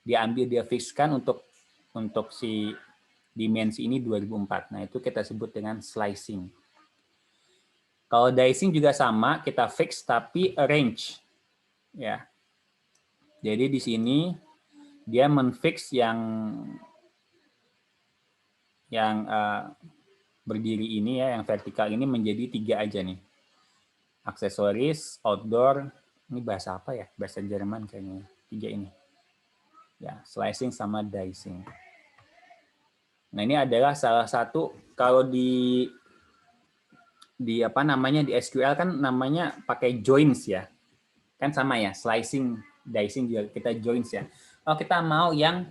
Dia fixkan untuk si dimensi ini 2004. Nah, itu kita sebut dengan slicing. Kalau dicing juga sama, kita fix tapi arrange. Ya. Jadi di sini dia menfix yang berdiri ini ya, yang vertikal ini menjadi 3 aja nih. Aksesoris, outdoor, ini bahasa apa ya? Bahasa Jerman kayaknya. 3 ini. Ya, slicing sama dicing. Nah, ini adalah salah satu kalau di apa namanya di SQL kan namanya pakai joins ya. Kan sama ya, slicing, dicing juga kita joins ya. Kalau kita mau yang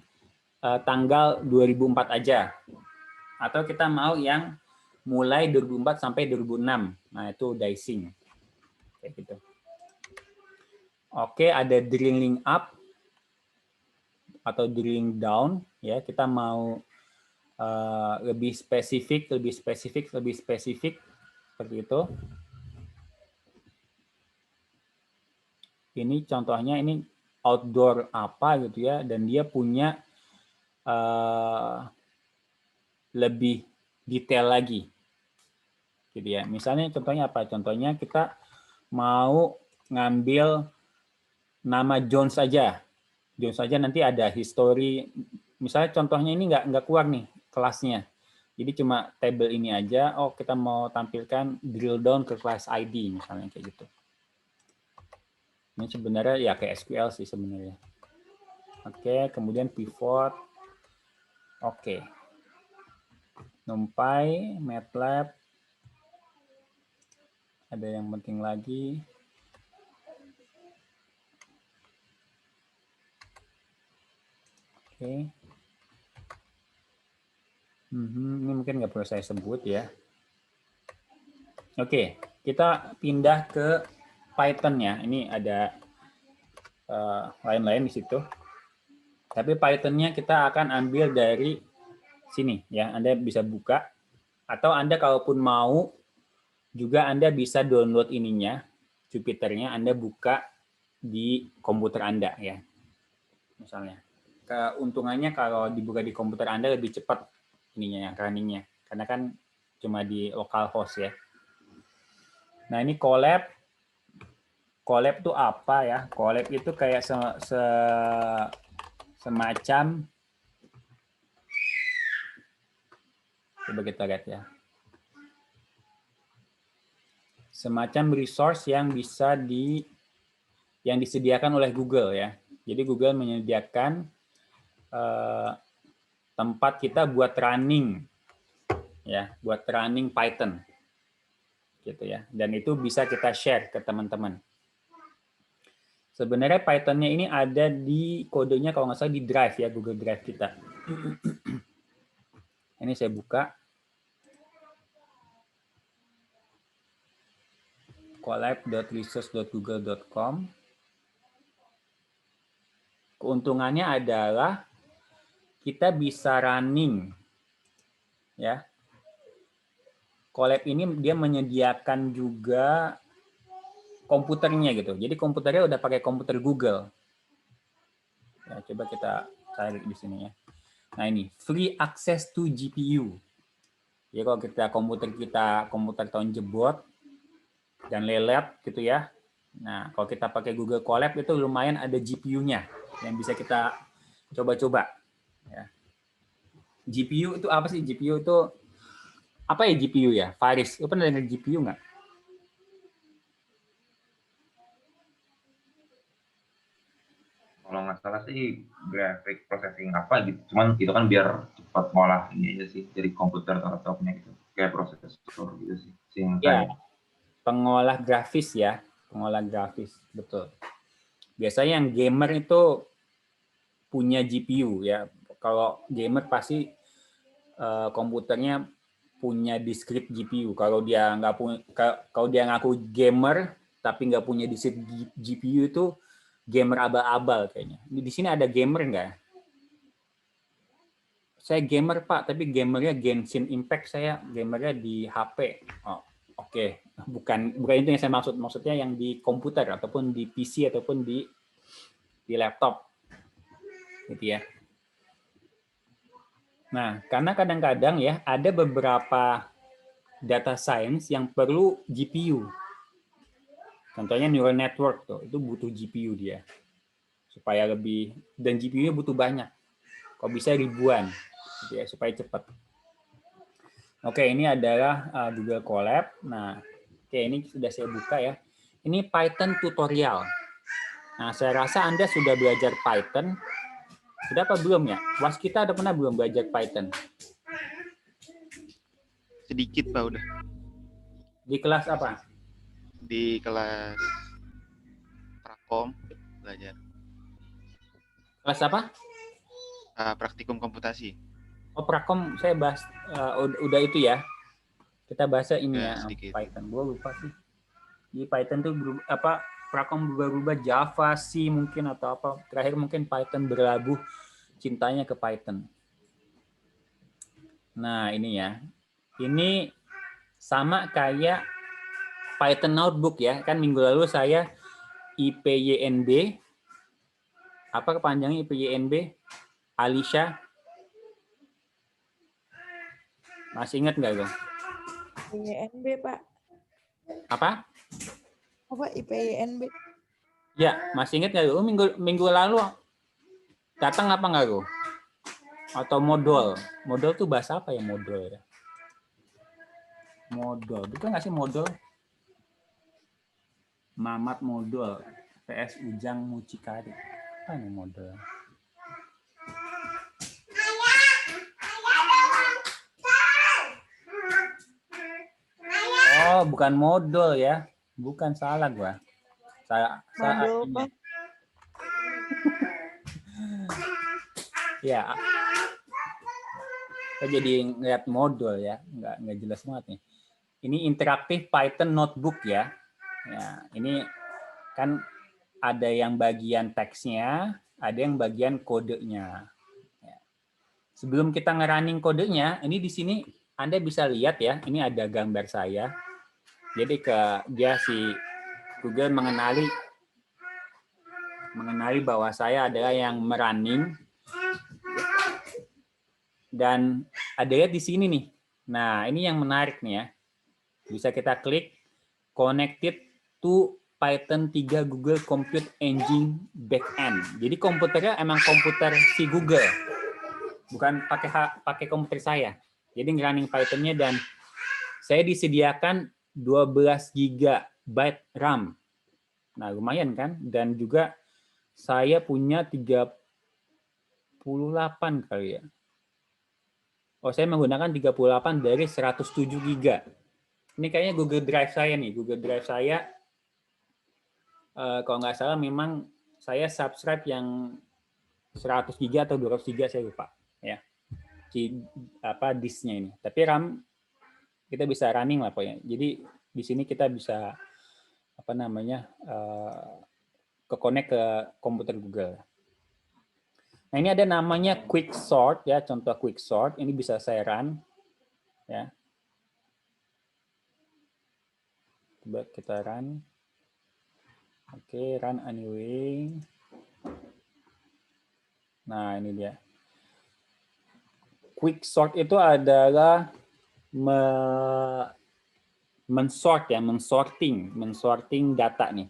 tanggal 2004 aja atau kita mau yang mulai 2004 sampai 2006. Nah, itu dicing. Kayak gitu. Oke, ada drilling up atau drilling down ya. Kita mau lebih spesifik seperti itu. Ini contohnya ini outdoor apa gitu ya, dan dia punya lebih detail lagi gitu ya. Misalnya contohnya apa? Contohnya kita mau ngambil nama Jones saja. Jones saja nanti ada history. Misalnya contohnya ini nggak keluar nih kelasnya. Jadi cuma table ini aja. Oh, kita mau tampilkan drill down ke class ID misalnya kayak gitu. Ini sebenarnya ya kayak SQL sih sebenarnya. Oke, kemudian pivot. Oke. NumPy, MATLAB. Ada yang penting lagi. Oke. Ini mungkin nggak perlu saya sebut ya. Oke, kita pindah ke Python ya. Ini ada lain-lain di situ. Tapi Python-nya kita akan ambil dari sini ya. Anda bisa buka atau Anda kalaupun mau juga Anda bisa download ininya, Jupyter-nya Anda buka di komputer Anda ya. Misalnya. Keuntungannya kalau dibuka di komputer Anda lebih cepat ininya yang running-nya. Karena kan cuma di localhost ya. Nah, ini collab. Collab itu apa ya? Collab itu kayak semacam, coba kita lihat ya. semacam resource yang yang disediakan oleh Google ya. Jadi Google menyediakan tempat kita buat running ya, buat running Python gitu ya. Dan itu bisa kita share ke teman-teman. Sebenarnya Python-nya ini ada di kodenya kalau nggak salah di Drive ya, Google Drive kita. Ini saya buka. collab.resource.google.com. Keuntungannya adalah kita bisa running ya. Collab ini dia menyediakan juga komputernya gitu. Jadi komputernya udah pakai komputer Google. Ya, coba kita cari di sini ya. Nah, ini free access to GPU. Jadi kalau komputer tahun jebot dan lelet gitu ya. Nah, kalau kita pakai Google Colab itu lumayan ada GPU-nya yang bisa kita coba-coba. Ya. GPU itu apa sih? GPU itu apa ya GPU ya? Faris, lu pernah dengar GPU nggak? Kalau nggak salah sih graphic processing apa gitu. Cuman itu kan biar cepat ngolah ini aja sih dari komputer atau laptopnya gitu. Kayak prosesor gitu sih. Ya, pengolah grafis ya. Pengolah grafis, betul. Biasanya yang gamer itu punya GPU ya. Kalau gamer pasti komputernya punya discrete GPU. Kalau dia ngaku gamer tapi nggak punya discrete GPU itu gamer abal-abal kayaknya. Di sini ada gamer nggak? Saya gamer Pak, tapi gamernya Genshin Impact, saya gamernya di HP. Oh, oke. Bukan itu yang saya maksud. Maksudnya yang di komputer ataupun di PC ataupun di laptop. Gitu ya. Nah, karena kadang-kadang ya ada beberapa data science yang perlu GPU. Contohnya neural network tuh, itu butuh GPU dia. Supaya lebih, dan GPU-nya butuh banyak. Kok bisa ribuan, gitu ya, supaya cepat. Oke, ini adalah Google Colab. Nah, oke, ini sudah saya buka ya. Ini Python tutorial. Nah, saya rasa Anda sudah belajar Python. Sudah apa belum ya? Was kita ada pernah belum belajar Python? Sedikit Pak udah. Di kelas apa? Di kelas Prakom belajar. Kelas apa? Praktikum komputasi. Oh, Prakom saya bahas udah itu ya. Kita bahas ini ya, sedikit. Python. Gua lupa sih. Di Python tuh apa Prakom berubah-ubah Java, C mungkin atau apa. Terakhir mungkin Python berlabuh cintanya ke Python. Nah, ini ya. Ini sama kayak Python Notebook ya. Kan minggu lalu saya IPYNB. Apa kepanjangannya IPYNB? Alicia. Masih ingat nggak, Bang? IPYNB, Pak. Apa? Apa IPYNB? Ya, masih ingat nggak? Minggu lalu datang apa nggak, Go? Atau modul? Modul tuh bahasa apa ya modul ya? Modul, betul nggak sih modul? Mamat modul, PS Ujang Mucikari. Apa ini modul? Oh, bukan modul ya. Bukan, salah gua. Modul, Pak. Ya. Saya jadi ngeliat modul ya, nggak jelas banget nih. Ini interaktif Python notebook ya. Ya, ini kan ada yang bagian teksnya, ada yang bagian kodenya. Ya. Sebelum kita ngerunning kodenya, ini di sini Anda bisa lihat ya, ini ada gambar saya. Jadi si Google mengenali bahwa saya adalah yang merunning. Dan ada lihat di sini nih. Nah, ini yang menarik nih ya. Bisa kita klik connected to Python 3 Google Compute Engine Backend. Jadi komputernya emang komputer si Google. Bukan pakai komputer saya. Jadi running Python-nya dan saya disediakan 12 GB RAM. Nah, lumayan kan? Dan juga saya punya 38 kali ya. Oh, saya menggunakan 38 dari 107 GB. Ini kayaknya Google Drive saya nih. Google Drive saya, kalau nggak salah memang saya subscribe yang 100 GB atau 200 GB, saya lupa. Ya. Disknya ini. Tapi RAM kita bisa running lah pokoknya. Jadi di sini kita bisa ke-connect ke komputer Google. Nah, ini ada namanya Quick Sort ya, contoh Quick Sort. Ini bisa saya run ya. Coba kita run. Oke, run anyway. Nah, ini dia. Quick Sort itu adalah mensorting data nih.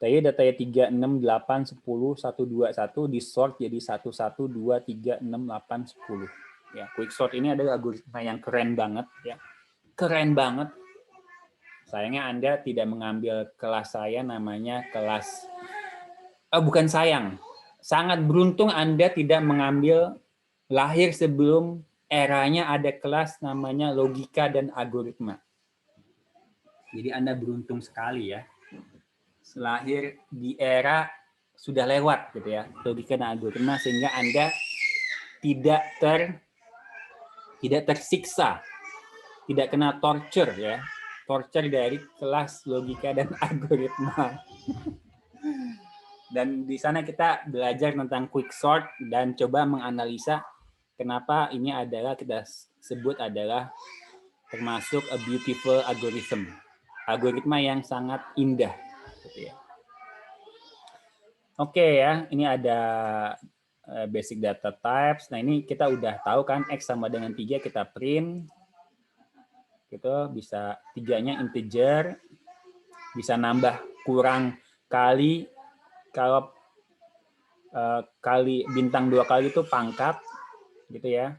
Tadi datanya 3, 6, 8, 10, 1, 2, 1 di sort jadi 1, 1, 2, 3, 6, 8, 10. Ya, quick sort ini adalah algoritma yang keren banget ya. Keren banget. Sayangnya Anda tidak mengambil kelas saya, namanya kelas bukan sayang. Sangat beruntung Anda tidak mengambil, lahir sebelum eranya ada kelas namanya logika dan algoritma. Jadi Anda beruntung sekali ya. Lahir di era sudah lewat gitu ya, logika dan algoritma, sehingga Anda tidak tersiksa, tidak kena torture ya, torture dari kelas logika dan algoritma. Dan di sana kita belajar tentang quick sort dan coba menganalisa kenapa ini adalah kita sebut adalah termasuk a beautiful algorithm, algoritma yang sangat indah. Gitu ya. Oke ya, ini ada basic data types. Nah, ini kita udah tahu kan X sama dengan 3 kita print. Gitu, bisa 3-nya integer, bisa nambah kurang kali, kalau kali bintang 2 kali itu pangkat gitu ya.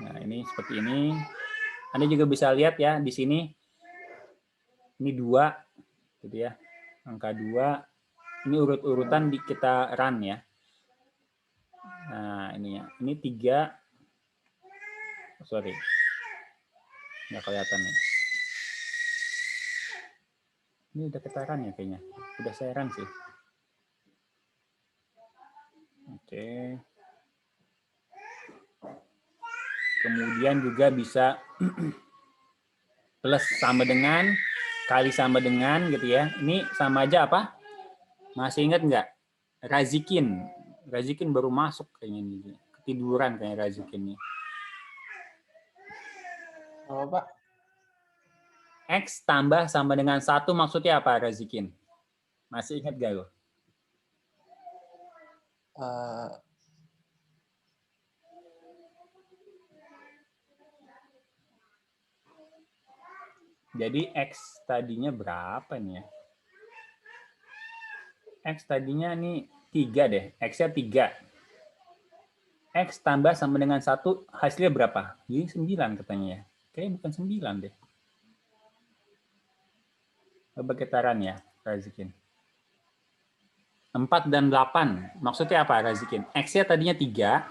Nah, ini seperti ini. Anda juga bisa lihat ya di sini. Ini 2 gitu ya. Angka 2. Ini urut-urutan kita run ya. Nah, ini ya. Ini 3. Sorry. Nggak kelihatan ya. Ini udah kita run ya kayaknya. Udah saya run sih. Oke. Kemudian juga bisa plus sama dengan, kali sama dengan gitu ya. Ini sama aja apa? Masih ingat nggak? Razikin. Razikin baru masuk kayaknya ini. Ketiduran kayak Razikin nih. Apa, Pak? X tambah sama dengan 1 maksudnya apa, Razikin? Masih ingat nggak lo? Jadi X tadinya berapa nih ya? X tadinya nih 3 deh. X-nya 3. X tambah sama dengan 1, hasilnya berapa? Jadi 9 katanya ya. Kayaknya bukan 9 deh. Coba kita run ya, Razikin. 4 dan 8. Maksudnya apa, Razikin? X-nya tadinya 3.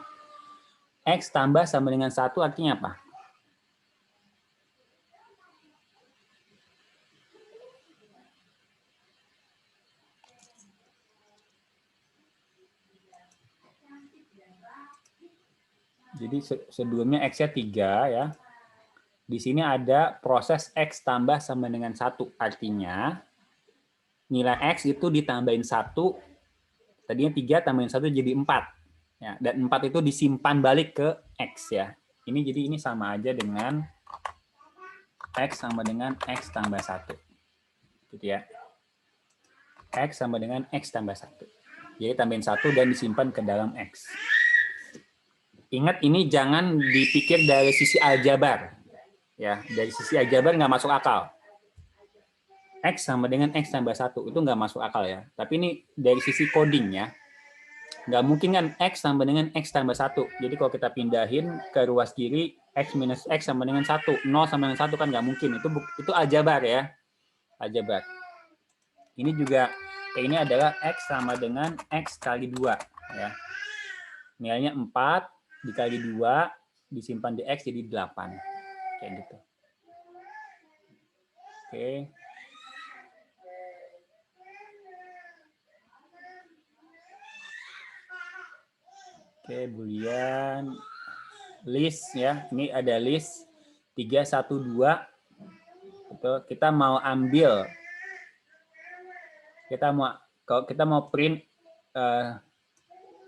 X tambah sama dengan 1 artinya apa? Jadi sebelumnya X-nya 3 ya. Di sini ada proses X tambah sama dengan 1. Artinya nilai X itu ditambahin 1. Tadinya 3 tambahin 1 jadi 4. Ya, dan 4 itu disimpan balik ke X ya. Jadi ini sama aja dengan X sama dengan X tambah 1. Gitu ya. X sama dengan X tambah 1. Jadi tambahin 1 dan disimpan ke dalam X. Ingat, ini jangan dipikir dari sisi aljabar. Ya, dari sisi aljabar nggak masuk akal. X sama dengan X tambah 1 itu nggak masuk akal ya. Tapi ini dari sisi coding ya. Nggak mungkin kan X sama dengan X tambah 1. Jadi kalau kita pindahin ke ruas kiri, X minus X sama dengan 1. 0 sama dengan 1 kan nggak mungkin. Itu aljabar ya. Aljabar. Ini juga, ini adalah X sama dengan X kali 2. Ya. Nilainya 4 dikali 2, disimpan di X jadi 8. Kayak gitu. Oke. Oke, Boolean list ya. Ini ada list 3, 1, 2. Itu kita mau ambil, kalau kita mau print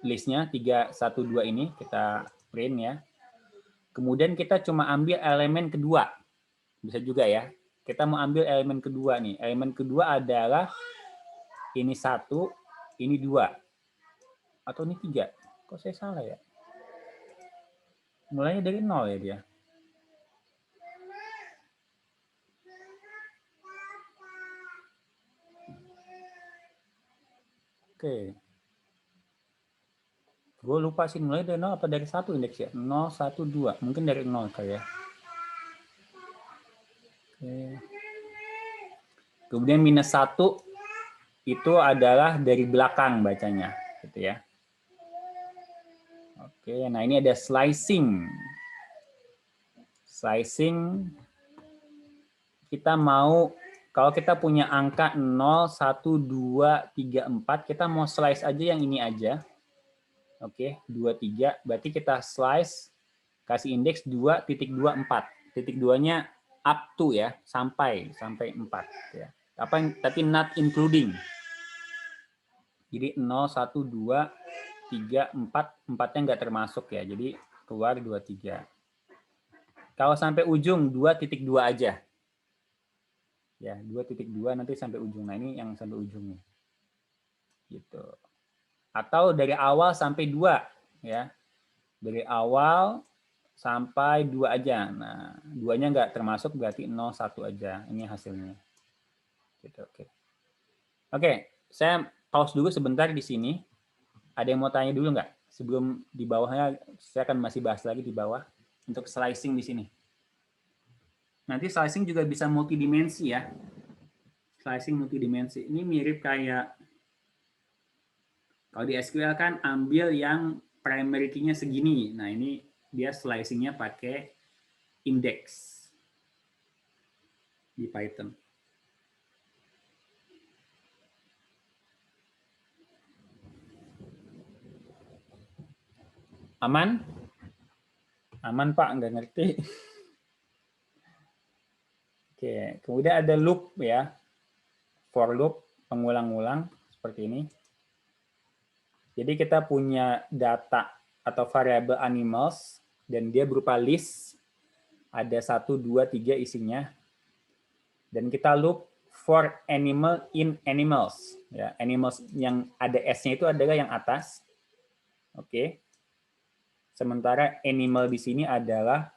listnya 3, 1, 2 ini kita print ya. Kemudian kita cuma ambil elemen kedua. Bisa juga ya. Kita mau ambil elemen kedua nih. Elemen kedua adalah ini 1, ini 2. Atau ini 3. Kok saya salah ya? Mulainya dari 0 ya dia. Oke. Gue lupa sih mulai dari 0 apa dari 1 indeksnya. 0, 1, 2. Mungkin dari 0 kayak. Oke. Kemudian minus 1 itu adalah dari belakang bacanya. Gitu ya. Oke, nah ini ada slicing. Slicing, kita mau, kalau kita punya angka 0, 1, 2, 3, 4, kita mau slice aja yang ini aja. Oke, 2, 3, berarti kita slice, kasih indeks 2.24. Titik 2-nya up to ya, sampai 4. Ya. Tapi not including. Jadi 0, 1, 2, 3, 4, 4-nya nggak termasuk ya, jadi keluar 2, 3. Kalau sampai ujung 2.2 aja. Ya, 2.2 nanti sampai ujung. Nah, ini yang sampai ujungnya. Gitu. Atau dari awal sampai 2 ya. Dari awal sampai 2 aja. Nah, 2-nya nggak termasuk berarti 0, 1 aja. Ini hasilnya. Gitu, oke. Oke, saya pause dulu sebentar di sini. Ada yang mau tanya dulu nggak? Sebelum di bawahnya, saya akan masih bahas lagi di bawah untuk slicing di sini. Nanti slicing juga bisa multidimensi ya. Slicing multidimensi. Ini mirip kayak, kalau di SQL kan ambil yang primary key-nya segini. Nah ini dia slicing-nya pakai index di Python. Aman? Aman Pak, nggak ngerti. Oke, kemudian ada loop ya. For loop, pengulang-ulang seperti ini. Jadi kita punya data atau variable animals dan dia berupa list. Ada 1, 2, 3 isinya. Dan kita loop for animal in animals. Ya, animals yang ada S-nya itu adalah yang atas. Oke. Sementara animal di sini adalah,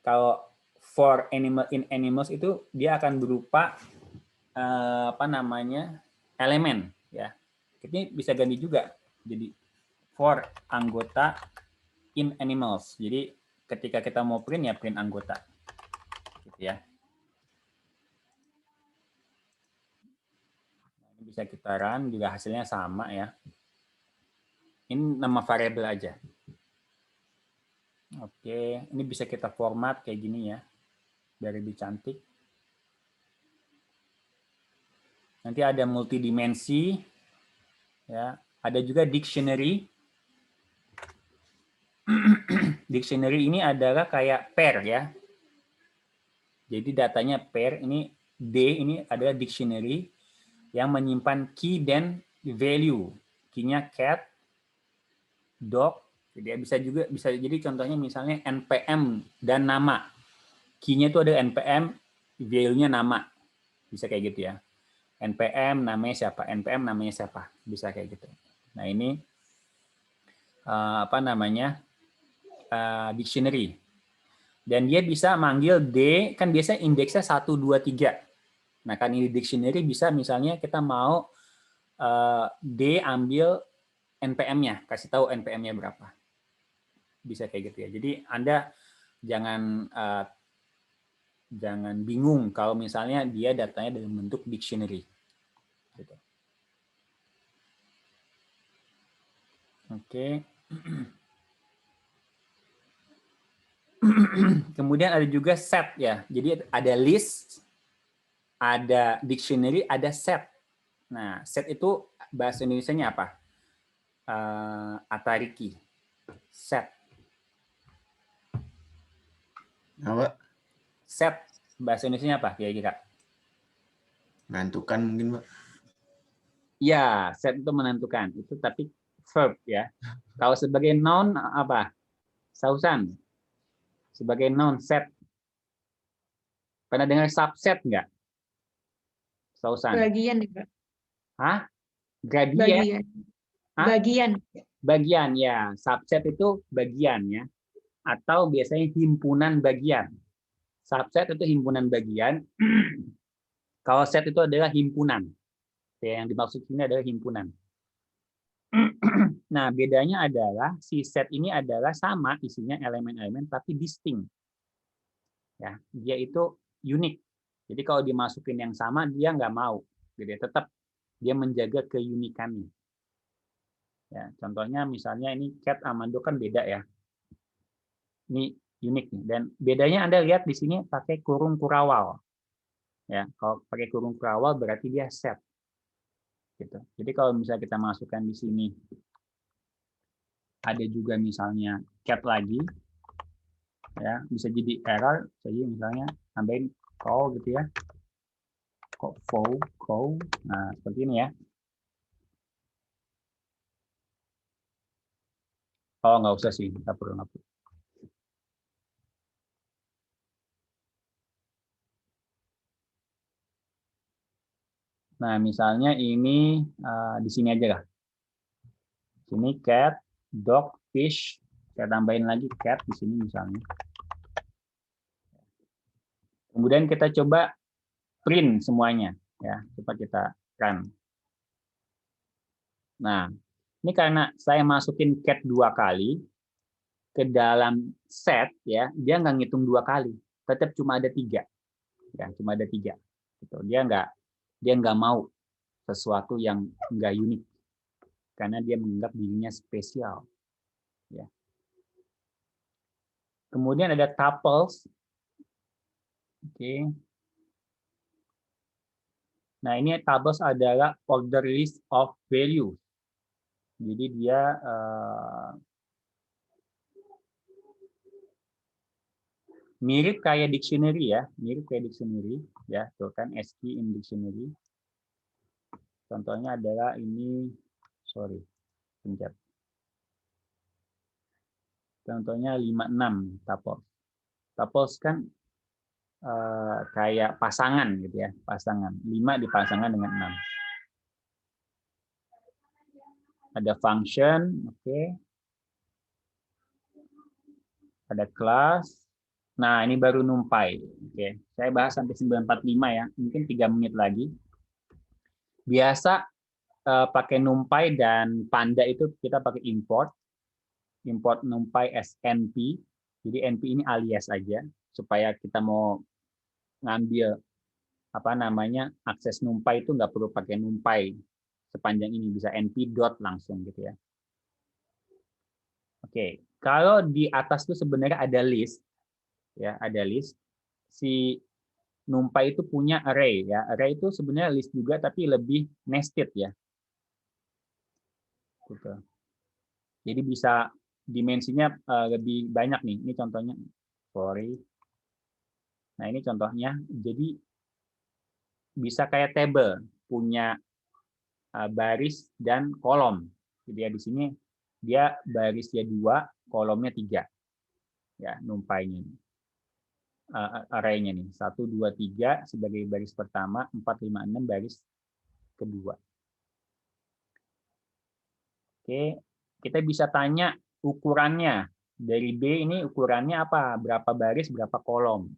kalau for animal in animals itu dia akan berupa elemen ya. Ini bisa ganti juga jadi for anggota in animals. Jadi ketika kita mau print ya print anggota. Gitu ya. Ini bisa kita run juga hasilnya sama ya. Ini nama variable aja. Oke, ini bisa kita format kayak gini ya, biar lebih cantik. Nanti ada multidimensi, ya. Ada juga dictionary. Dictionary ini adalah kayak pair ya. Jadi datanya pair. Ini D ini adalah dictionary yang menyimpan key dan value. Key-nya cat, dog. Jadi bisa jadi contohnya misalnya npm dan nama. Key-nya itu ada npm, value-nya nama. Bisa kayak gitu ya. npm namanya siapa? npm namanya siapa? Bisa kayak gitu. Nah, ini dictionary. Dan dia bisa manggil D, kan biasanya indeksnya 1, 2, 3. Nah, kan ini dictionary bisa misalnya kita mau D ambil npm-nya, kasih tahu npm-nya berapa. Bisa kayak gitu ya. Jadi Anda jangan bingung kalau misalnya dia datanya dalam bentuk dictionary. Gitu. Oke. Kemudian ada juga set ya. Jadi ada list, ada dictionary, ada set. Nah, set itu bahasa Indonesianya apa? Atariki. Set. Apa? Set bahasa Indonesianya apa kira-kira? Menentukan mungkin, Pak. Ya, set itu menentukan. Itu tapi verb ya. Kalau sebagai noun apa? Sausan. Sebagai noun set. Pernah dengar subset nggak? Sausan. Bagian, Pak. Hah? Gradient? Bagian. Hah? Bagian. Bagian ya. Subset itu bagian ya. Atau biasanya himpunan bagian. Subset itu himpunan bagian. Kalau set itu adalah himpunan. Ya, yang dimaksud ini adalah himpunan. Nah, bedanya adalah si set ini adalah sama isinya elemen-elemen tapi distinct. Ya, dia itu unik. Jadi kalau dimasukin yang sama dia nggak mau. Jadi tetap dia menjaga keunikannya. Ya, contohnya misalnya ini cat sama dog kan beda ya. Ini unik nih. Dan bedanya Anda lihat di sini pakai kurung kurawal. Ya, kalau pakai kurung kurawal berarti dia set. Gitu. Jadi kalau misalnya kita masukkan di sini ada juga misalnya cat lagi, ya bisa jadi error saja misalnya tambahin call gitu ya, kok call, nah seperti ini ya. Oh nggak usah sih, nggak perlu. Nah misalnya ini di sini aja lah. Sini cat, dog, fish, saya tambahin lagi cat di sini misalnya. Kemudian kita coba print semuanya ya, coba kita run. Nah, ini karena saya masukin cat 2 kali ke dalam set ya, dia nggak ngitung 2 kali, tetap cuma ada 3 ya, cuma ada 3 gitu. Dia nggak mau sesuatu yang nggak unik karena dia menganggap dirinya spesial ya. Kemudian ada tuples. Oke. Nah, ini tuples adalah order list of values. Jadi dia mirip kayak dictionary ya, tuh kan SQ in dictionary. Contohnya adalah ini, pencet. Contohnya 56 tuples. Tuples kan kayak pasangan gitu ya, pasangan. 5 dipasangkan dengan 6. Ada function, oke. Ada class. Nah, ini baru NumPy. Oke, saya bahas sampai 945 ya. Mungkin 3 menit lagi. Biasa pakai NumPy dan Panda itu kita pakai import NumPy as NP. Jadi NP ini alias aja supaya kita mau ngambil akses NumPy itu nggak perlu pakai NumPy sepanjang ini, bisa NP dot langsung gitu ya. Oke, kalau di atas itu sebenarnya ada list ya, ada list. Si NumPy itu punya array ya. Array itu sebenarnya list juga tapi lebih nested ya. Gitu. Jadi bisa dimensinya lebih banyak nih. Ini contohnya. Nah, ini contohnya. Jadi bisa kayak table, punya baris dan kolom. Jadi ya di sini dia barisnya 2, kolomnya 3. Ya, NumPy-nya. Array-nya nih. 1, 2, 3 sebagai baris pertama, 4, 5, 6 baris kedua. Oke, kita bisa tanya ukurannya. Dari B ini ukurannya apa? Berapa baris, berapa kolom?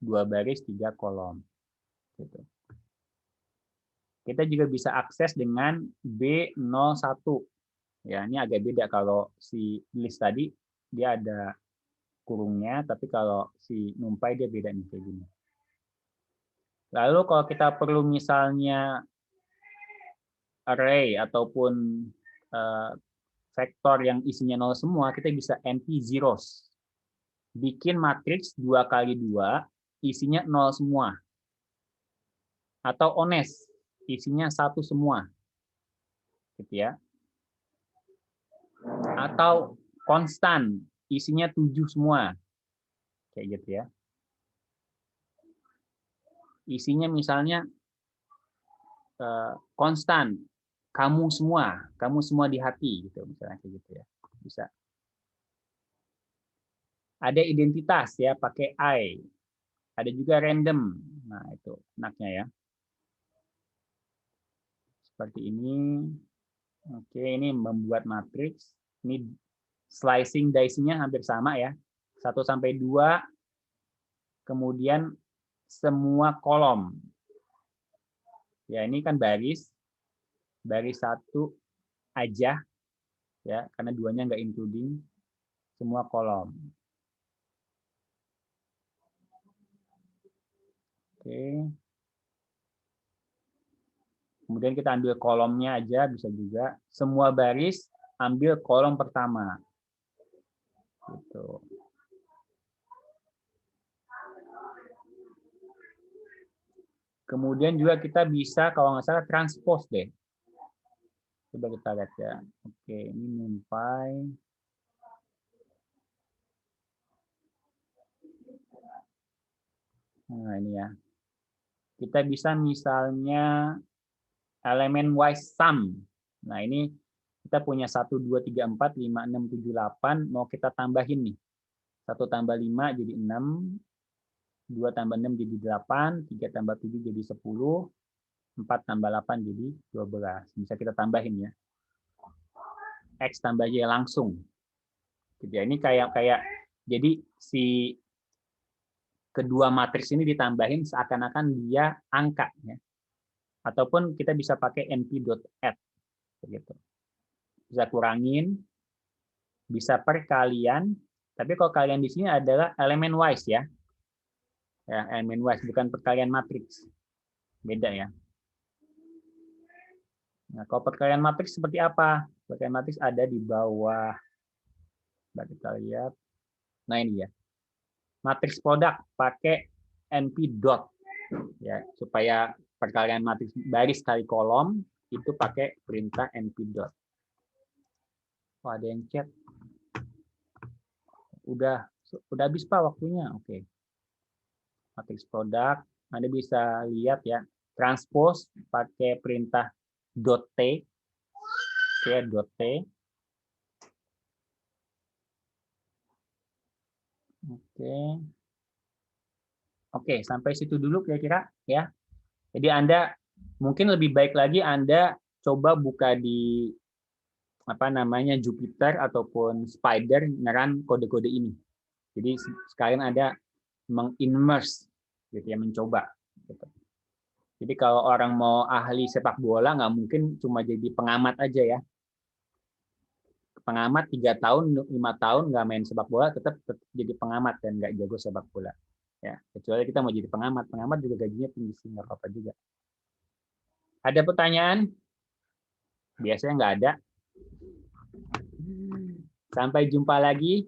2 baris, 3 kolom. Gitu. Kita juga bisa akses dengan B01. Ya, ini agak beda kalau si list tadi dia ada kurungnya, tapi kalau si NumPy dia beda nih kayak gini. Lalu kalau kita perlu misalnya array ataupun vektor yang isinya 0 semua, kita bisa NP zeros. Bikin matriks 2 kali 2, isinya 0 semua. Atau honest, isinya 1 semua. Gitu ya. Atau konstan, isinya 7 semua. Kayak gitu ya. Isinya misalnya konstan, kamu semua di hati gitu misalnya kayak gitu ya. Bisa. Ada identitas ya, pakai I. Ada juga random. Nah, itu enaknya ya. Seperti ini. Oke, ini membuat matriks. Ini slicing dice-nya hampir sama ya. 1 sampai 2. Kemudian semua kolom. Ya, ini kan baris 1 aja ya, karena 2-nya nggak including semua kolom. Oke. Kemudian kita ambil kolomnya aja, bisa juga. Semua baris, ambil kolom pertama. Gitu. Kemudian juga kita bisa, kalau nggak salah, transpose deh. Coba kita lihat ya. Oke, ini NumPy. Nah, ini ya. Kita bisa misalnya elemen wise sum. Nah, ini kita punya 1, 2, 3, 4, 5, 6, 7, 8. Mau kita tambahin nih. 1 tambah 5 jadi 6. 2 tambah 6 jadi 8. 3 tambah 7 jadi 10. 4 tambah 8 jadi 12. Bisa kita tambahin ya. X tambah Y langsung. Gitu ya. Ini kayak jadi si kedua matriks ini ditambahin seakan-akan dia angka ya. Ataupun kita bisa pakai np.add begitu. Bisa kurangin, bisa perkalian, tapi kalau kalian di sini adalah elemen wise ya. Ya, elemen wise bukan perkalian matriks. Beda ya. Nah, kalau perkalian matriks seperti apa? Perkalian matriks ada di bawah. Coba kita lihat. Nah, ini ya. Matriks produk pakai np dot ya, supaya perkalian matriks baris kali kolom itu pakai perintah np dot. Oh, ada yang chat. Udah habis Pak waktunya. Oke. Matriks produk, Anda bisa lihat ya. Transpose pakai perintah .t. Oke, .t. Oke, sampai situ dulu kira-kira ya. Jadi Anda mungkin lebih baik lagi Anda coba buka di Jupyter ataupun Spider ngeran kode-kode ini. Jadi sekalian Anda meng-immerse gitu ya, mencoba gitu. Jadi kalau orang mau ahli sepak bola nggak mungkin cuma jadi pengamat aja ya. Pengamat 3 tahun, 5 tahun nggak main sepak bola tetap jadi pengamat dan nggak jago sepak bola. Ya, kecuali kita mau jadi pengamat juga gajinya tinggi sih, nggak apa-apa juga. Ada pertanyaan? Biasanya nggak ada. Sampai jumpa lagi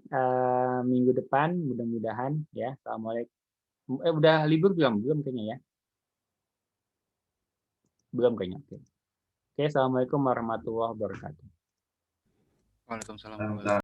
minggu depan, mudah-mudahan ya. Assalamualaikum. Udah libur belum? Belum kayaknya ya. Belum kayaknya. Oke, assalamualaikum warahmatullahi wabarakatuh. Waalaikumsalam.